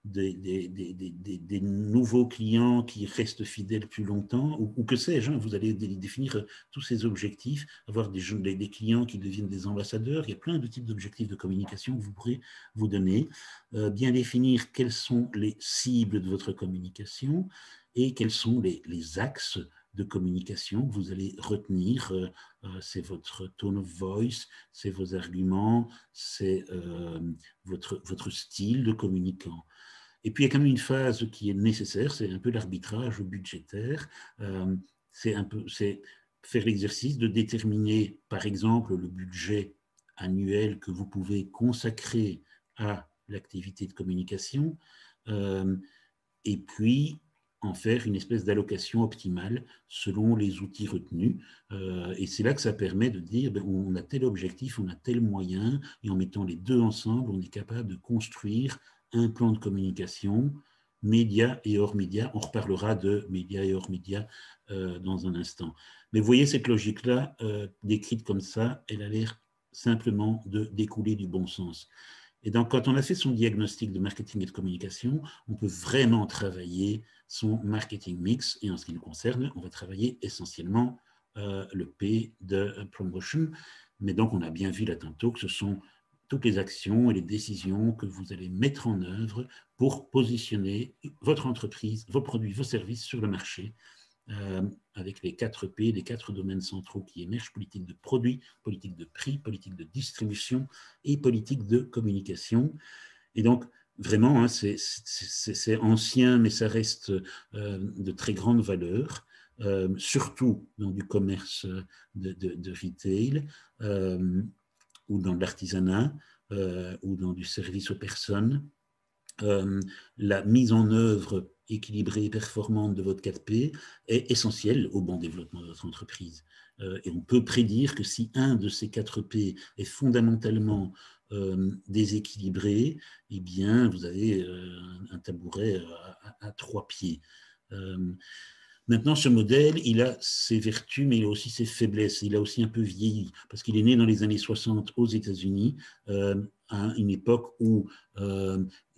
des nouveaux clients qui restent fidèles plus longtemps, ou que sais-je, vous allez définir tous ces objectifs, avoir des clients qui deviennent des ambassadeurs. Il y a plein de types d'objectifs de communication que vous pourrez vous donner. Bien définir quelles sont les cibles de votre communication et quels sont les axes de communication que vous allez retenir. C'est votre tone of voice, c'est vos arguments, c'est votre style de communicant. Et puis, il y a quand même une phase qui est nécessaire, c'est un peu l'arbitrage budgétaire. C'est faire l'exercice de déterminer, par exemple, le budget annuel que vous pouvez consacrer à l'activité de communication, et puis en faire une espèce d'allocation optimale selon les outils retenus. Et c'est là que ça permet de dire, on a tel objectif, on a tel moyen, et en mettant les deux ensemble, on est capable de construire un plan de communication, médias et hors médias. On reparlera de médias et hors médias dans un instant. Mais vous voyez, cette logique-là, décrite comme ça, elle a l'air simplement de découler du bon sens. Et donc, quand on a fait son diagnostic de marketing et de communication, on peut vraiment travailler son marketing mix. Et en ce qui nous concerne, on va travailler essentiellement le P de promotion. Mais donc, on a bien vu là tantôt que ce sont toutes les actions et les décisions que vous allez mettre en œuvre pour positionner votre entreprise, vos produits, vos services sur le marché, avec les 4 P, les 4 domaines centraux qui émergent: politique de produit, politique de prix, politique de distribution et politique de communication. Et donc, vraiment, hein, c'est ancien, mais ça reste de très grande valeur, surtout dans du commerce de retail, ou dans l'artisanat, ou dans du service aux personnes. La mise en œuvre équilibrée et performante de votre 4P est essentielle au bon développement de votre entreprise. Et on peut prédire que si un de ces 4P est fondamentalement déséquilibré, eh bien, vous avez un tabouret à 3 pieds. Maintenant, ce modèle, il a ses vertus, mais il a aussi ses faiblesses. Il a aussi un peu vieilli, parce qu'il est né dans les années 60 aux États-Unis, à une époque où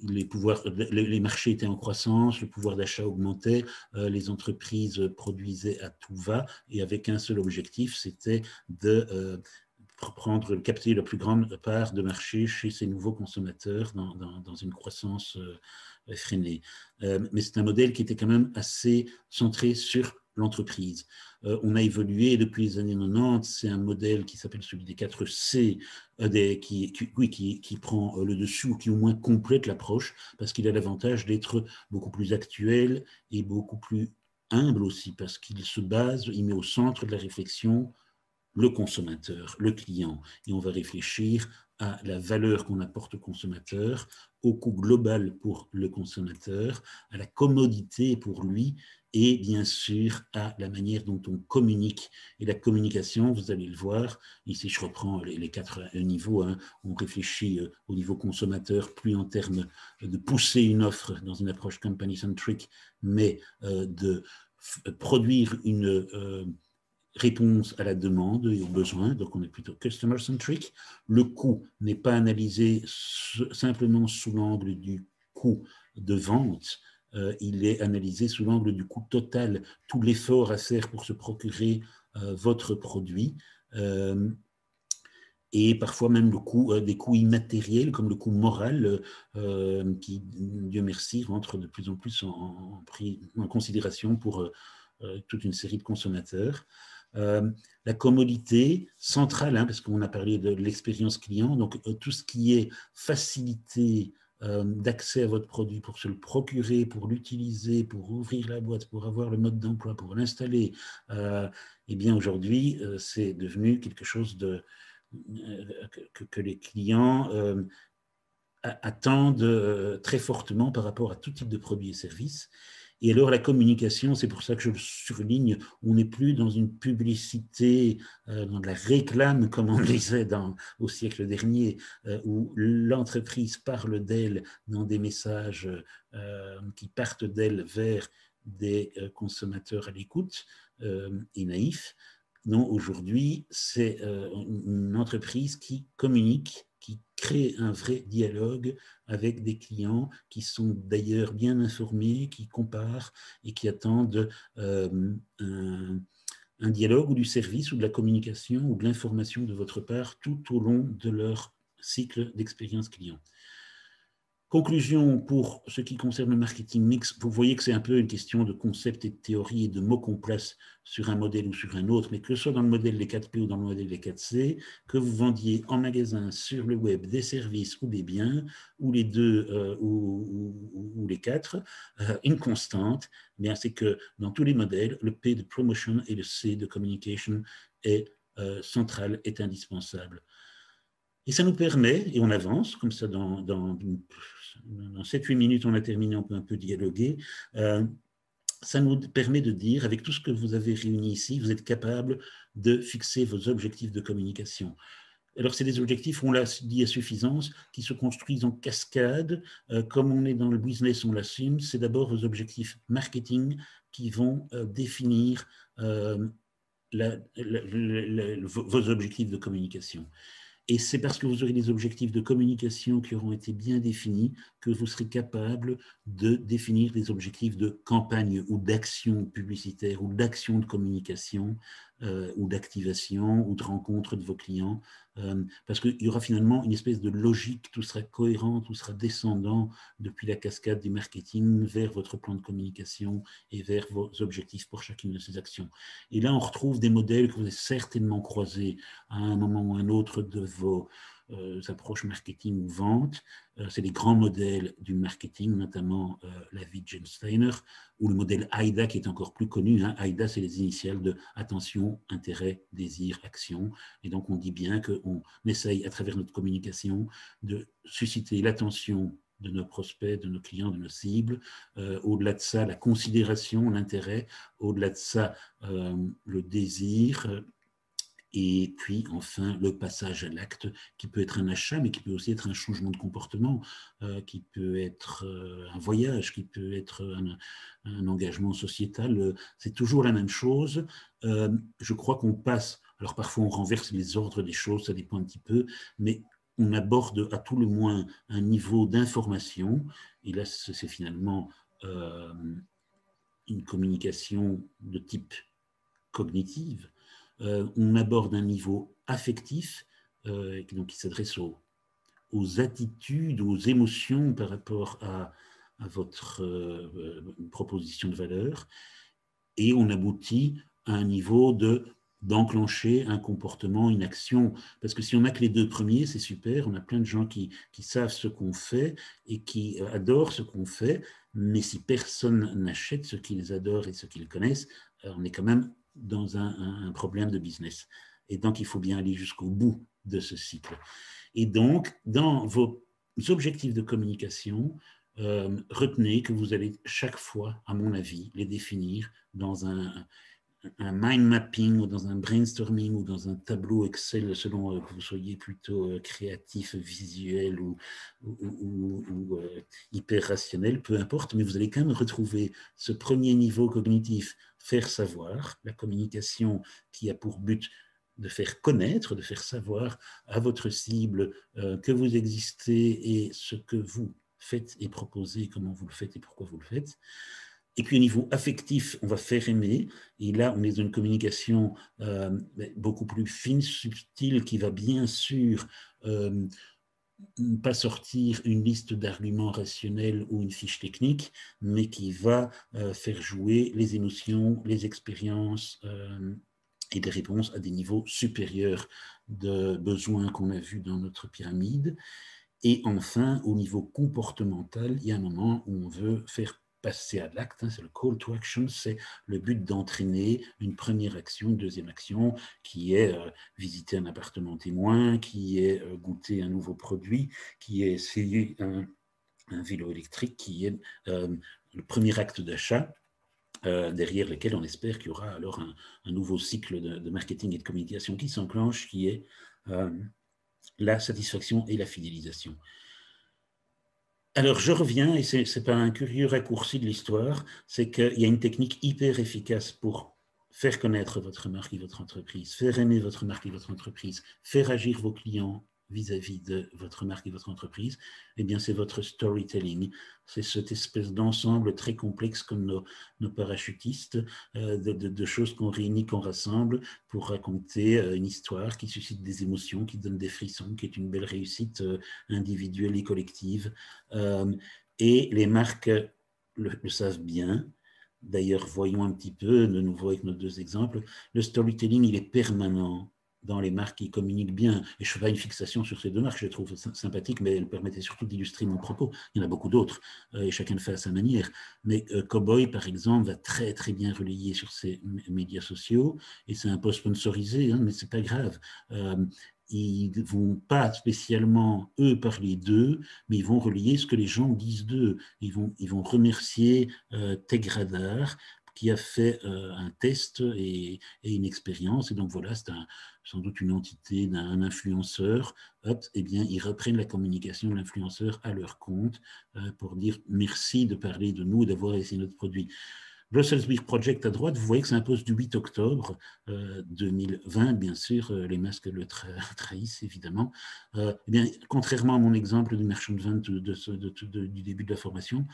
les marchés étaient en croissance, le pouvoir d'achat augmentait, les entreprises produisaient à tout va, et avec un seul objectif, c'était de capter la plus grande part de marché chez ces nouveaux consommateurs dans une croissance effrénée. Mais c'est un modèle qui était quand même assez centré sur l'entreprise. On a évolué depuis les années 90, c'est un modèle qui s'appelle celui des 4 C, qui prend le dessus, qui au moins complète l'approche, parce qu'il a l'avantage d'être beaucoup plus actuel et beaucoup plus humble aussi, parce qu'il se base, il met au centre de la réflexion le consommateur, le client, et on va réfléchir à la valeur qu'on apporte au consommateur, au coût global pour le consommateur, à la commodité pour lui, et bien sûr à la manière dont on communique. Et la communication, vous allez le voir, ici je reprends les 4 niveaux, hein. On réfléchit au niveau consommateur, plus en termes de pousser une offre dans une approche company-centric, mais de produire une réponse à la demande et aux besoins, donc on est plutôt customer-centric. Le coût n'est pas analysé simplement sous l'angle du coût de vente, il est analysé sous l'angle du coût total, tout l'effort à faire pour se procurer votre produit, et parfois même le coût, des coûts immatériels comme le coût moral, qui, Dieu merci, rentre de plus en plus en considération pour toute une série de consommateurs. La commodité centrale, hein, parce qu'on a parlé de l'expérience client, donc tout ce qui est facilité d'accès à votre produit, pour se le procurer, pour l'utiliser, pour ouvrir la boîte, pour avoir le mode d'emploi, pour l'installer, eh bien aujourd'hui, c'est devenu quelque chose que les clients attendent très fortement par rapport à tout type de produits et services. Et alors la communication, c'est pour ça que je le surligne, on n'est plus dans une publicité, dans de la réclame, comme on le disait au siècle dernier, où l'entreprise parle d'elle dans des messages qui partent d'elle vers des consommateurs à l'écoute et naïfs. Non, aujourd'hui, c'est une entreprise qui communique, qui crée un vrai dialogue avec des clients qui sont d'ailleurs bien informés, qui comparent et qui attendent un dialogue ou du service ou de la communication ou de l'information de votre part tout au long de leur cycle d'expérience client. Conclusion pour ce qui concerne le marketing mix, vous voyez que c'est un peu une question de concept et de théorie et de mots qu'on place sur un modèle ou sur un autre, mais que ce soit dans le modèle des 4P ou dans le modèle des 4C, que vous vendiez en magasin, sur le web, des services ou des biens, ou les deux ou les 4, une constante, bien c'est que dans tous les modèles, le P de promotion et le C de communication est central, est indispensable. Et ça nous permet, et on avance, comme ça dans 7-8 minutes, on a terminé, on peut un peu dialoguer, ça nous permet de dire, avec tout ce que vous avez réuni ici, vous êtes capable de fixer vos objectifs de communication. Alors, c'est des objectifs, on l'a dit à suffisance, qui se construisent en cascade. Comme on est dans le business, on l'assume. C'est d'abord vos objectifs marketing qui vont définir vos objectifs de communication. Et c'est parce que vous aurez des objectifs de communication qui auront été bien définis que vous serez capable de définir des objectifs de campagne ou d'action publicitaire ou d'action de communication ou d'activation ou de rencontre de vos clients, parce qu'il y aura finalement une espèce de logique, tout sera cohérent, tout sera descendant depuis la cascade du marketing vers votre plan de communication et vers vos objectifs pour chacune de ces actions. Et là, on retrouve des modèles que vous avez certainement croisés à un moment ou un autre de vos approches marketing ou vente. C'est les grands modèles du marketing, notamment la Wittgensteiner, ou le modèle AIDA qui est encore plus connu. AIDA, c'est les initiales de attention, intérêt, désir, action. Et donc, on dit bien qu'on essaye, à travers notre communication, de susciter l'attention de nos prospects, de nos clients, de nos cibles. Au-delà de ça, la considération, l'intérêt. Au-delà de ça, le désir. Et puis, enfin, le passage à l'acte, qui peut être un achat, mais qui peut aussi être un changement de comportement, qui peut être un voyage, qui peut être un engagement sociétal. C'est toujours la même chose. Je crois qu'on passe, alors parfois on renverse les ordres des choses, ça dépend un petit peu, mais on aborde à tout le moins un niveau d'information, et là c'est finalement une communication de type cognitive. On aborde un niveau affectif, donc qui s'adresse aux attitudes, aux émotions par rapport à votre proposition de valeur, et on aboutit à un niveau d'enclencher un comportement, une action. Parce que si on n'a que les deux premiers, c'est super, on a plein de gens qui savent ce qu'on fait et qui adorent ce qu'on fait, mais si personne n'achète ce qu'ils adorent et ce qu'ils connaissent, on est quand même dans un problème de business. Et donc, il faut bien aller jusqu'au bout de ce cycle. Et donc, dans vos objectifs de communication, retenez que vous allez chaque fois, à mon avis, les définir dans un mind mapping ou dans un brainstorming ou dans un tableau Excel selon que vous soyez plutôt créatif, visuel ou hyper rationnel, peu importe, mais vous allez quand même retrouver ce premier niveau cognitif, faire savoir, la communication qui a pour but de faire connaître, de faire savoir à votre cible que vous existez et ce que vous faites et proposez, comment vous le faites et pourquoi vous le faites. Et puis au niveau affectif, on va faire aimer. Et là, on est dans une communication beaucoup plus fine, subtile, qui va bien sûr pas sortir une liste d'arguments rationnels ou une fiche technique, mais qui va faire jouer les émotions, les expériences et des réponses à des niveaux supérieurs de besoins qu'on a vus dans notre pyramide. Et enfin, au niveau comportemental, il y a un moment où on veut faire passer à l'acte, c'est le call to action, c'est le but d'entraîner une première action, une deuxième action, qui est visiter un appartement témoin, qui est goûter un nouveau produit, qui est essayer un vélo électrique, qui est le premier acte d'achat, derrière lequel on espère qu'il y aura alors un nouveau cycle de marketing et de communication qui s'enclenche, qui est la satisfaction et la fidélisation. Alors, je reviens, et ce n'est pas un curieux raccourci de l'histoire, c'est qu'il y a une technique hyper efficace pour faire connaître votre marque et votre entreprise, faire aimer votre marque et votre entreprise, faire agir vos clients vis-à-vis de votre marque et votre entreprise, eh bien, c'est votre storytelling. C'est cette espèce d'ensemble très complexe comme nos parachutistes, de choses qu'on réunit, qu'on rassemble pour raconter une histoire qui suscite des émotions, qui donne des frissons, qui est une belle réussite individuelle et collective. Et les marques le savent bien. D'ailleurs, voyons un petit peu, de nouveau avec nos deux exemples, le storytelling, il est permanent dans les marques qui communiquent bien. Et je ne fais pas une fixation sur ces deux marques, je les trouve sympathiques, mais elles permettaient surtout d'illustrer mon propos. Il y en a beaucoup d'autres, et chacun le fait à sa manière. Mais Cowboy, par exemple, va très très bien relayer sur ses médias sociaux, et c'est un post sponsorisé, mais ce n'est pas grave. Ils ne vont pas spécialement, eux, parler d'eux, mais ils vont relayer ce que les gens disent d'eux. Ils vont remercier Tegradar, qui a fait un test et une expérience. Et donc voilà, c'est sans doute une entité d'un influenceur. Eh bien, ils reprennent la communication de l'influenceur à leur compte pour dire merci de parler de nous et d'avoir essayé notre produit. Brussels Beer Project à droite, vous voyez que c'est un post du 8 octobre 2020, bien sûr, les masques le trahissent évidemment. Eh bien, contrairement à mon exemple du marchand de vin du début de la formation,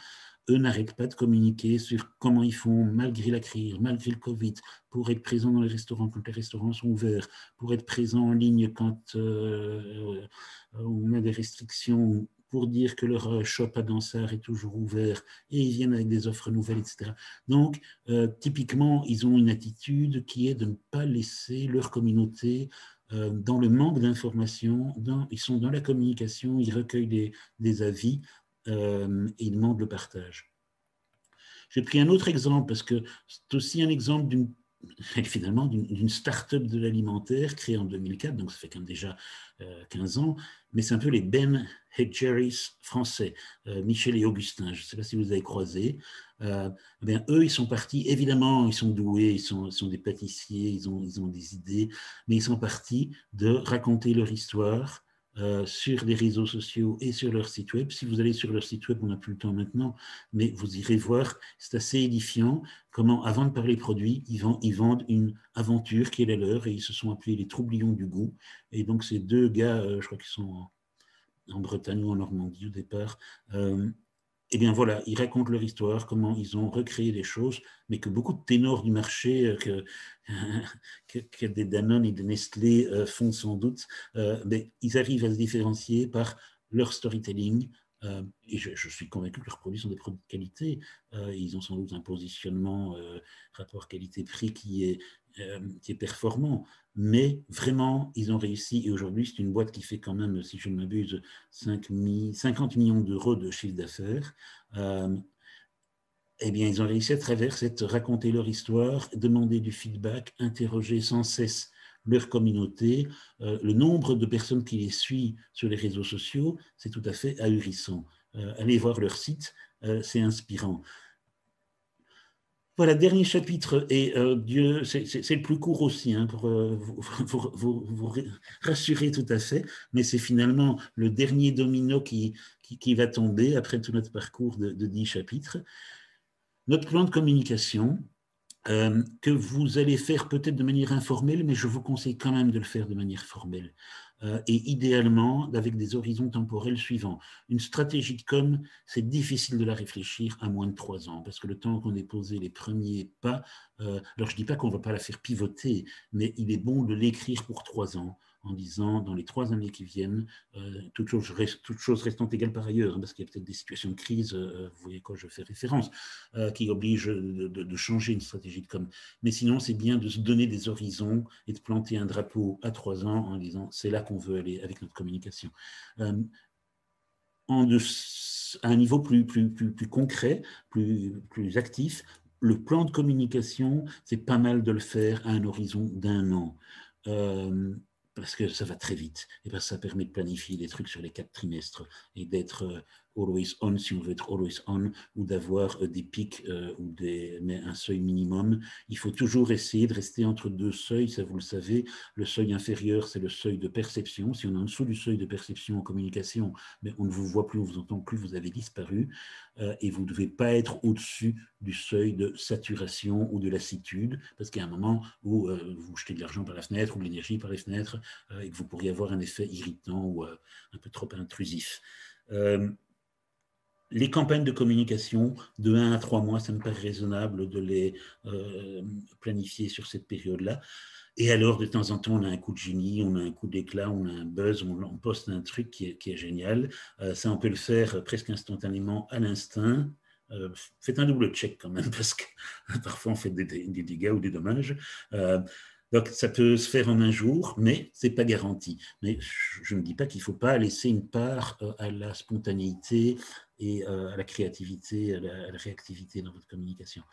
eux n'arrêtent pas de communiquer sur comment ils font malgré la crise, malgré le Covid, pour être présents dans les restaurants quand les restaurants sont ouverts, pour être présents en ligne quand on a des restrictions, pour dire que leur shop à Dansart est toujours ouvert et ils viennent avec des offres nouvelles, etc. Donc, typiquement, ils ont une attitude qui est de ne pas laisser leur communauté dans le manque d'informations. Ils sont dans la communication, ils recueillent des avis et ils demandent le partage. J'ai pris un autre exemple parce que c'est aussi un exemple finalement d'une start-up de l'alimentaire créée en 2004, donc ça fait quand même déjà 15 ans, mais c'est un peu les Ben et Jerry's français, Michel et Augustin, je ne sais pas si vous avez croisé. Bien, eux, ils sont partis, évidemment, ils sont doués, ils sont des pâtissiers, ils ont des idées, mais ils sont partis de raconter leur histoire sur les réseaux sociaux et sur leur site web. Si vous allez sur leur site web, on n'a plus le temps maintenant, mais vous irez voir, c'est assez édifiant comment, avant de parler produits, ils vendent une aventure qui est la leur et ils se sont appelés les Troublions du goût. Et donc, ces deux gars, je crois qu'ils sont en Bretagne ou en Normandie au départ, eh bien voilà, ils racontent leur histoire, comment ils ont recréé des choses, mais que beaucoup de ténors du marché, que des Danone et des Nestlé font sans doute, mais ils arrivent à se différencier par leur storytelling. Et je suis convaincu que leurs produits sont des produits de qualité. Ils ont sans doute un positionnement rapport qualité-prix qui est performant. Mais vraiment, ils ont réussi. Et aujourd'hui, c'est une boîte qui fait quand même, si je ne m'abuse, 50 millions d'euros de chiffre d'affaires. Eh bien, ils ont réussi à travers raconter leur histoire, demander du feedback, interroger sans cesse leur communauté. Le nombre de personnes qui les suivent sur les réseaux sociaux, c'est tout à fait ahurissant. Allez voir leur site, c'est inspirant. Voilà, dernier chapitre, et Dieu, c'est le plus court aussi, hein, pour vous rassurer tout à fait, mais c'est finalement le dernier domino qui va tomber après tout notre parcours de 10 chapitres. Notre plan de communication, que vous allez faire peut-être de manière informelle, mais je vous conseille quand même de le faire de manière formelle. Et idéalement, avec des horizons temporels suivants. Une stratégie de com, c'est difficile de la réfléchir à moins de 3 ans, parce que le temps qu'on ait posé les premiers pas, alors je ne dis pas qu'on ne va pas la faire pivoter, mais il est bon de l'écrire pour 3 ans, en disant, dans les 3 années qui viennent, toute chose restant égale par ailleurs, hein, parce qu'il y a peut-être des situations de crise, vous voyez à quoi je fais référence, qui obligent de changer une stratégie de com. Mais sinon, c'est bien de se donner des horizons et de planter un drapeau à 3 ans en disant, c'est là qu'on veut aller avec notre communication. À un niveau plus concret, plus actif, le plan de communication, c'est pas mal de le faire à un horizon d'1 an. Parce que ça va très vite et parce que ça permet de planifier des trucs sur les 4 trimestres et d'être always on si on veut être always on, ou d'avoir des pics mais un seuil minimum. Il faut toujours essayer de rester entre 2 seuils, ça vous le savez. Le seuil inférieur, c'est le seuil de perception. Si on est en dessous du seuil de perception en communication, mais on ne vous voit plus, on ne vous entend plus, vous avez disparu, et vous ne devez pas être au-dessus du seuil de saturation ou de lassitude, parce qu'il y a un moment où vous jetez de l'argent par la fenêtre ou de l'énergie par les fenêtres et que vous pourriez avoir un effet irritant ou un peu trop intrusif. Les campagnes de communication, de 1 à 3 mois, ça me paraît raisonnable de les planifier sur cette période-là. Et alors, de temps en temps, on a un coup de génie, on a un coup d'éclat, on a un buzz, on poste un truc qui est génial. Ça, on peut le faire presque instantanément à l'instinct. Faites un double check quand même, parce que parfois on fait des dégâts ou des dommages. Donc, ça peut se faire en un jour, mais ce n'est pas garanti. Mais je ne dis pas qu'il ne faut pas laisser une part à la spontanéité et à la créativité, à la réactivité dans votre communication.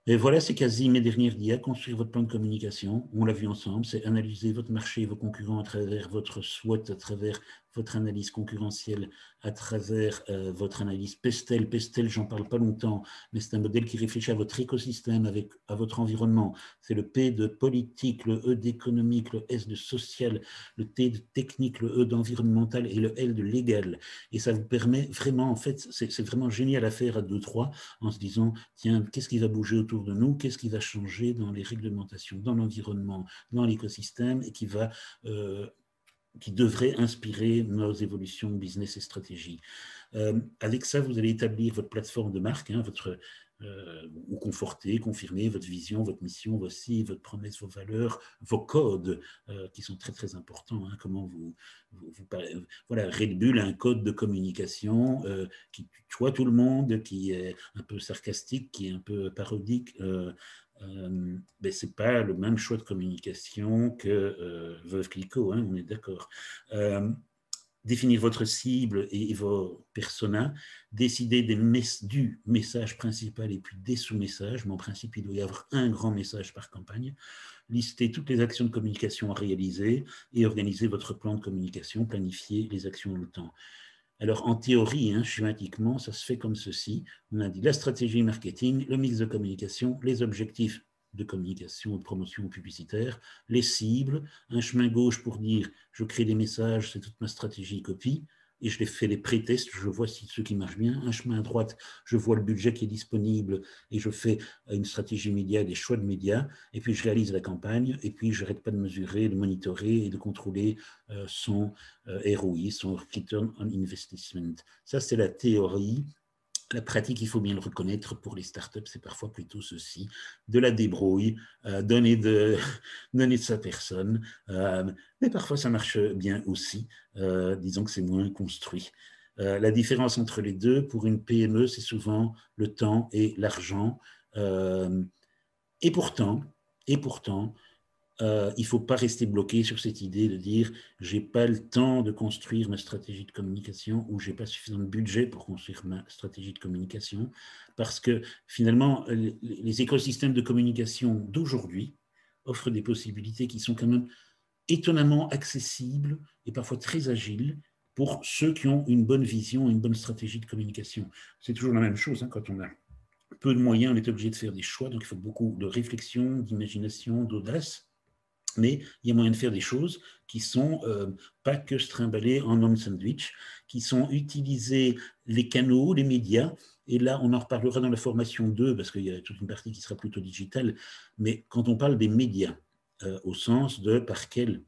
Et voilà, c'est quasi mes dernières dias, construire votre plan de communication. On l'a vu ensemble, c'est analyser votre marché et vos concurrents à travers votre SWOT, à travers votre analyse concurrentielle, à travers votre analyse PESTEL. PESTEL, j'en parle pas longtemps, mais c'est un modèle qui réfléchit à votre écosystème, à votre environnement. C'est le P de politique, le E d'économique, le S de social, le T de technique, le E d'environnemental et le L de légal. Et ça vous permet vraiment, en fait, c'est vraiment génial à faire à 2-3 en se disant, tiens, qu'est-ce qui va bouger autour de nous, qu'est-ce qui va changer dans les réglementations, dans l'environnement, dans l'écosystème et qui va qui devrait inspirer nos évolutions de business et stratégie. Avec ça, vous allez établir votre plateforme de marque, hein, ou conforter, confirmer votre vision, votre mission, aussi votre promesse, vos valeurs, vos codes qui sont très très importants. Hein, comment voilà, Red Bull a un code de communication qui tutoie tout le monde, qui est un peu sarcastique, qui est un peu parodique. Mais ce n'est pas le même choix de communication que Veuve Clicquot, hein, on est d'accord. Définir votre cible et vos personas, décider du message principal et puis des sous-messages, mais en principe, il doit y avoir un grand message par campagne, lister toutes les actions de communication à réaliser et organiser votre plan de communication, planifier les actions dans le temps. Alors, en théorie, hein, schématiquement, ça se fait comme ceci. On a dit la stratégie marketing, le mix de communication, les objectifs de communication, de promotion publicitaire, les cibles, un chemin gauche pour dire je crée des messages, c'est toute ma stratégie copie, et je les fais des pré-tests, je vois si ceux qui marchent bien. Un chemin à droite, je vois le budget qui est disponible et je fais une stratégie média, des choix de médias, et puis je réalise la campagne, et puis je n'arrête pas de mesurer, de monitorer et de contrôler son ROI, son Return on Investment. Ça, c'est la théorie. La pratique, il faut bien le reconnaître, pour les startups, c'est parfois plutôt ceci, de la débrouille, donner de sa personne, mais parfois ça marche bien aussi, disons que c'est moins construit. La différence entre les deux, pour une PME, c'est souvent le temps et l'argent, et pourtant, il ne faut pas rester bloqué sur cette idée de dire j'ai pas le temps de construire ma stratégie de communication ou j'ai pas suffisamment de budget pour construire ma stratégie de communication, parce que finalement les écosystèmes de communication d'aujourd'hui offrent des possibilités qui sont quand même étonnamment accessibles et parfois très agiles pour ceux qui ont une bonne vision, une bonne stratégie de communication. C'est toujours la même chose, hein, quand on a peu de moyens, on est obligé de faire des choix, donc il faut beaucoup de réflexion, d'imagination, d'audace. Mais il y a moyen de faire des choses qui sont pas que se trimballer en homme sandwich, qui sont utiliser les canaux, les médias. Et là, on en reparlera dans la formation 2, parce qu'il y a toute une partie qui sera plutôt digitale. Mais quand on parle des médias, au sens de par quel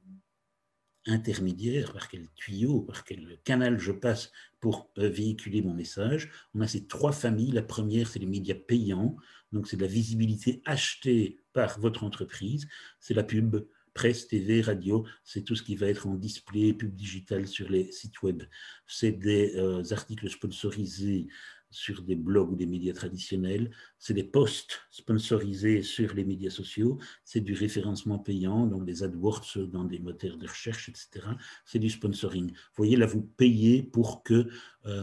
intermédiaire, par quel tuyau, par quel canal je passe pour véhiculer mon message, on a ces trois familles. La première, c'est les médias payants. Donc, c'est de la visibilité achetée par votre entreprise. C'est la pub, presse, TV, radio, c'est tout ce qui va être en display, pub digital sur les sites web. C'est des articles sponsorisés sur des blogs ou des médias traditionnels, c'est des posts sponsorisés sur les médias sociaux, c'est du référencement payant, donc des AdWords dans des moteurs de recherche, etc. C'est du sponsoring. Vous voyez, là, vous payez pour que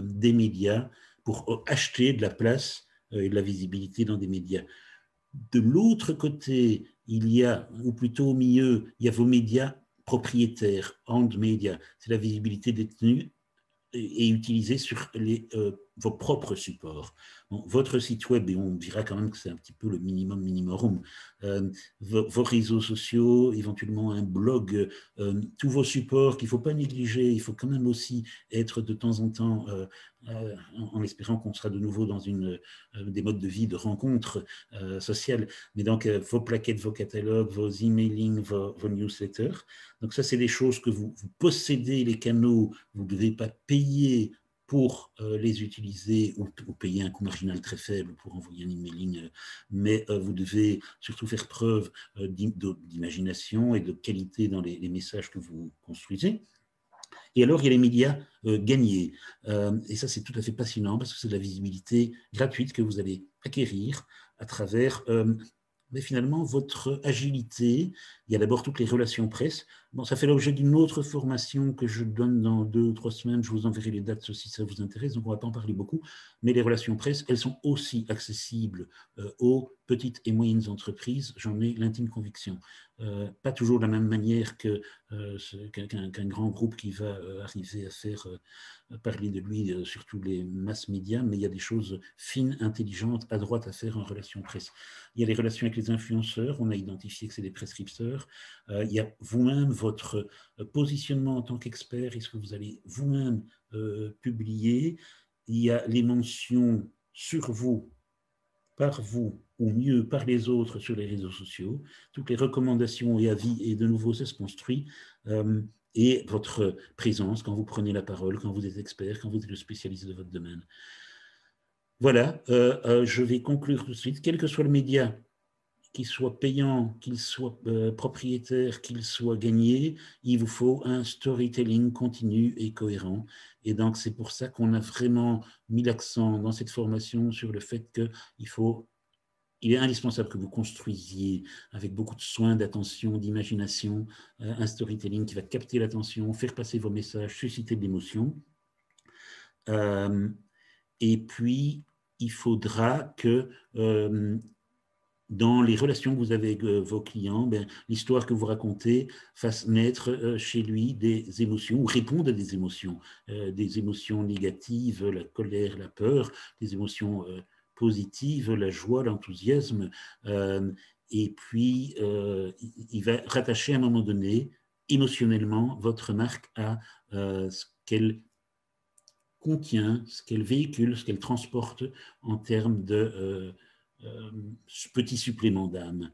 des médias, pour acheter de la place et de la visibilité dans des médias. De l'autre côté, il y a, ou plutôt au milieu, il y a vos médias propriétaires, owned media, c'est la visibilité détenue et utilisée sur vos propres supports. Bon, votre site web, et on dira quand même que c'est un petit peu le minimum minimorum, vos réseaux sociaux, éventuellement un blog, tous vos supports qu'il ne faut pas négliger, il faut quand même aussi être de temps en temps, en espérant qu'on sera de nouveau dans des modes de vie, de rencontres sociales, mais donc vos plaquettes, vos catalogues, vos emailing, vos newsletters. Donc ça, c'est des choses que vous possédez, les canaux, vous ne devez pas payer pour les utiliser ou payer un coût marginal très faible pour envoyer un emailing, mais vous devez surtout faire preuve d'imagination et de qualité dans les messages que vous construisez. Et alors, il y a les médias gagnés. Et ça, c'est tout à fait passionnant parce que c'est de la visibilité gratuite que vous allez acquérir à travers mais finalement votre agilité. Il y a d'abord toutes les relations presse. Bon, ça fait l'objet d'une autre formation que je donne dans 2 ou 3 semaines. Je vous enverrai les dates si ça vous intéresse, donc on ne va pas en parler beaucoup. Mais les relations presse, elles sont aussi accessibles aux petites et moyennes entreprises. J'en ai l'intime conviction. Pas toujours de la même manière qu'un grand groupe qui va arriver à faire parler de lui sur tous les mass médias, mais il y a des choses fines, intelligentes, à droite à faire en relation presse. Il y a les relations avec les influenceurs, on a identifié que c'est des prescripteurs. Il y a vous-même votre positionnement en tant qu'expert, est-ce que vous allez vous-même publier. Il y a les mentions sur vous, par vous, ou mieux par les autres sur les réseaux sociaux. Toutes les recommandations et avis, et de nouveau, ça se construit. et votre présence quand vous prenez la parole, quand vous êtes expert, quand vous êtes le spécialiste de votre domaine. Voilà, je vais conclure tout de suite. Quel que soit le média, qu'il soit payant, qu'il soit propriétaire, qu'il soit gagné, il vous faut un storytelling continu et cohérent. Et donc, c'est pour ça qu'on a vraiment mis l'accent dans cette formation sur le fait il est indispensable que vous construisiez avec beaucoup de soin, d'attention, d'imagination, un storytelling qui va capter l'attention, faire passer vos messages, susciter de l'émotion. Et puis, il faudra que dans les relations que vous avez avec vos clients, l'histoire que vous racontez fasse naître chez lui des émotions ou réponde à des émotions négatives, la colère, la peur, des émotions positives, la joie, l'enthousiasme. Et puis, il va rattacher à un moment donné, émotionnellement, votre marque à ce qu'elle contient, ce qu'elle véhicule, ce qu'elle transporte en termes de petit supplément d'âme.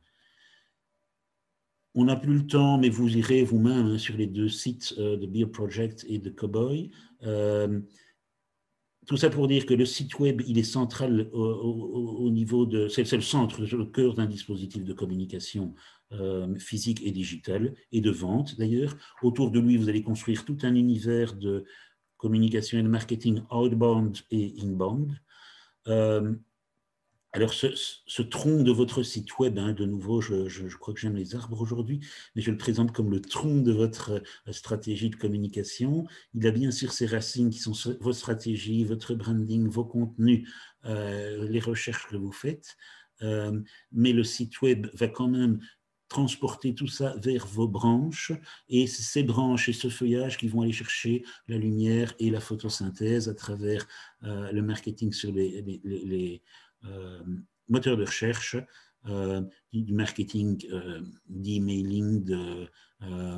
On n'a plus le temps, mais vous irez vous-même sur les deux sites de Beer Project et de Cowboy. Tout ça pour dire que le site web, il est central au niveau de... C'est le centre, le cœur d'un dispositif de communication physique et digitale, et de vente d'ailleurs. Autour de lui, vous allez construire tout un univers de communication et de marketing outbound et inbound. Alors, ce tronc de votre site web, de nouveau, je crois que j'aime les arbres aujourd'hui, mais je le présente comme le tronc de votre stratégie de communication. Il a bien sûr ses racines qui sont vos stratégies, votre branding, vos contenus, les recherches que vous faites, mais le site web va quand même transporter tout ça vers vos branches, et c'est ces branches et ce feuillage qui vont aller chercher la lumière et la photosynthèse à travers le marketing sur les moteur de recherche, du marketing d'emailing,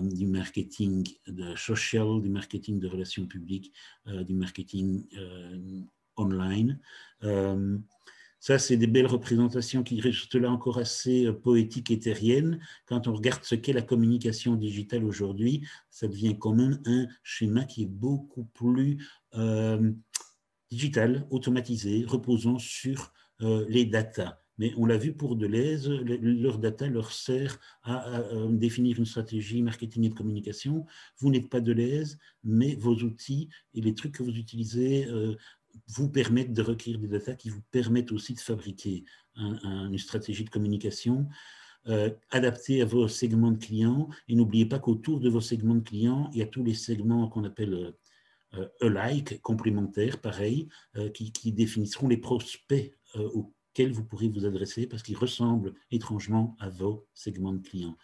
du marketing de social, du marketing de relations publiques, du marketing online. Ça, c'est des belles représentations qui restent là encore assez poétiques et terriennes. Quand on regarde ce qu'est la communication digitale aujourd'hui, ça devient quand même un schéma qui est beaucoup plus digital, automatisé, reposant sur les data. Mais on l'a vu pour Deleuze, leur data leur sert à définir une stratégie marketing et de communication. Vous n'êtes pas Deleuze, mais vos outils et les trucs que vous utilisez vous permettent de recueillir des data qui vous permettent aussi de fabriquer une stratégie de communication adaptée à vos segments de clients. Et n'oubliez pas qu'autour de vos segments de clients, il y a tous les segments qu'on appelle alike, complémentaires, pareil, qui définiront les prospects auxquels vous pourrez vous adresser parce qu'ils ressemblent étrangement à vos segments de clients.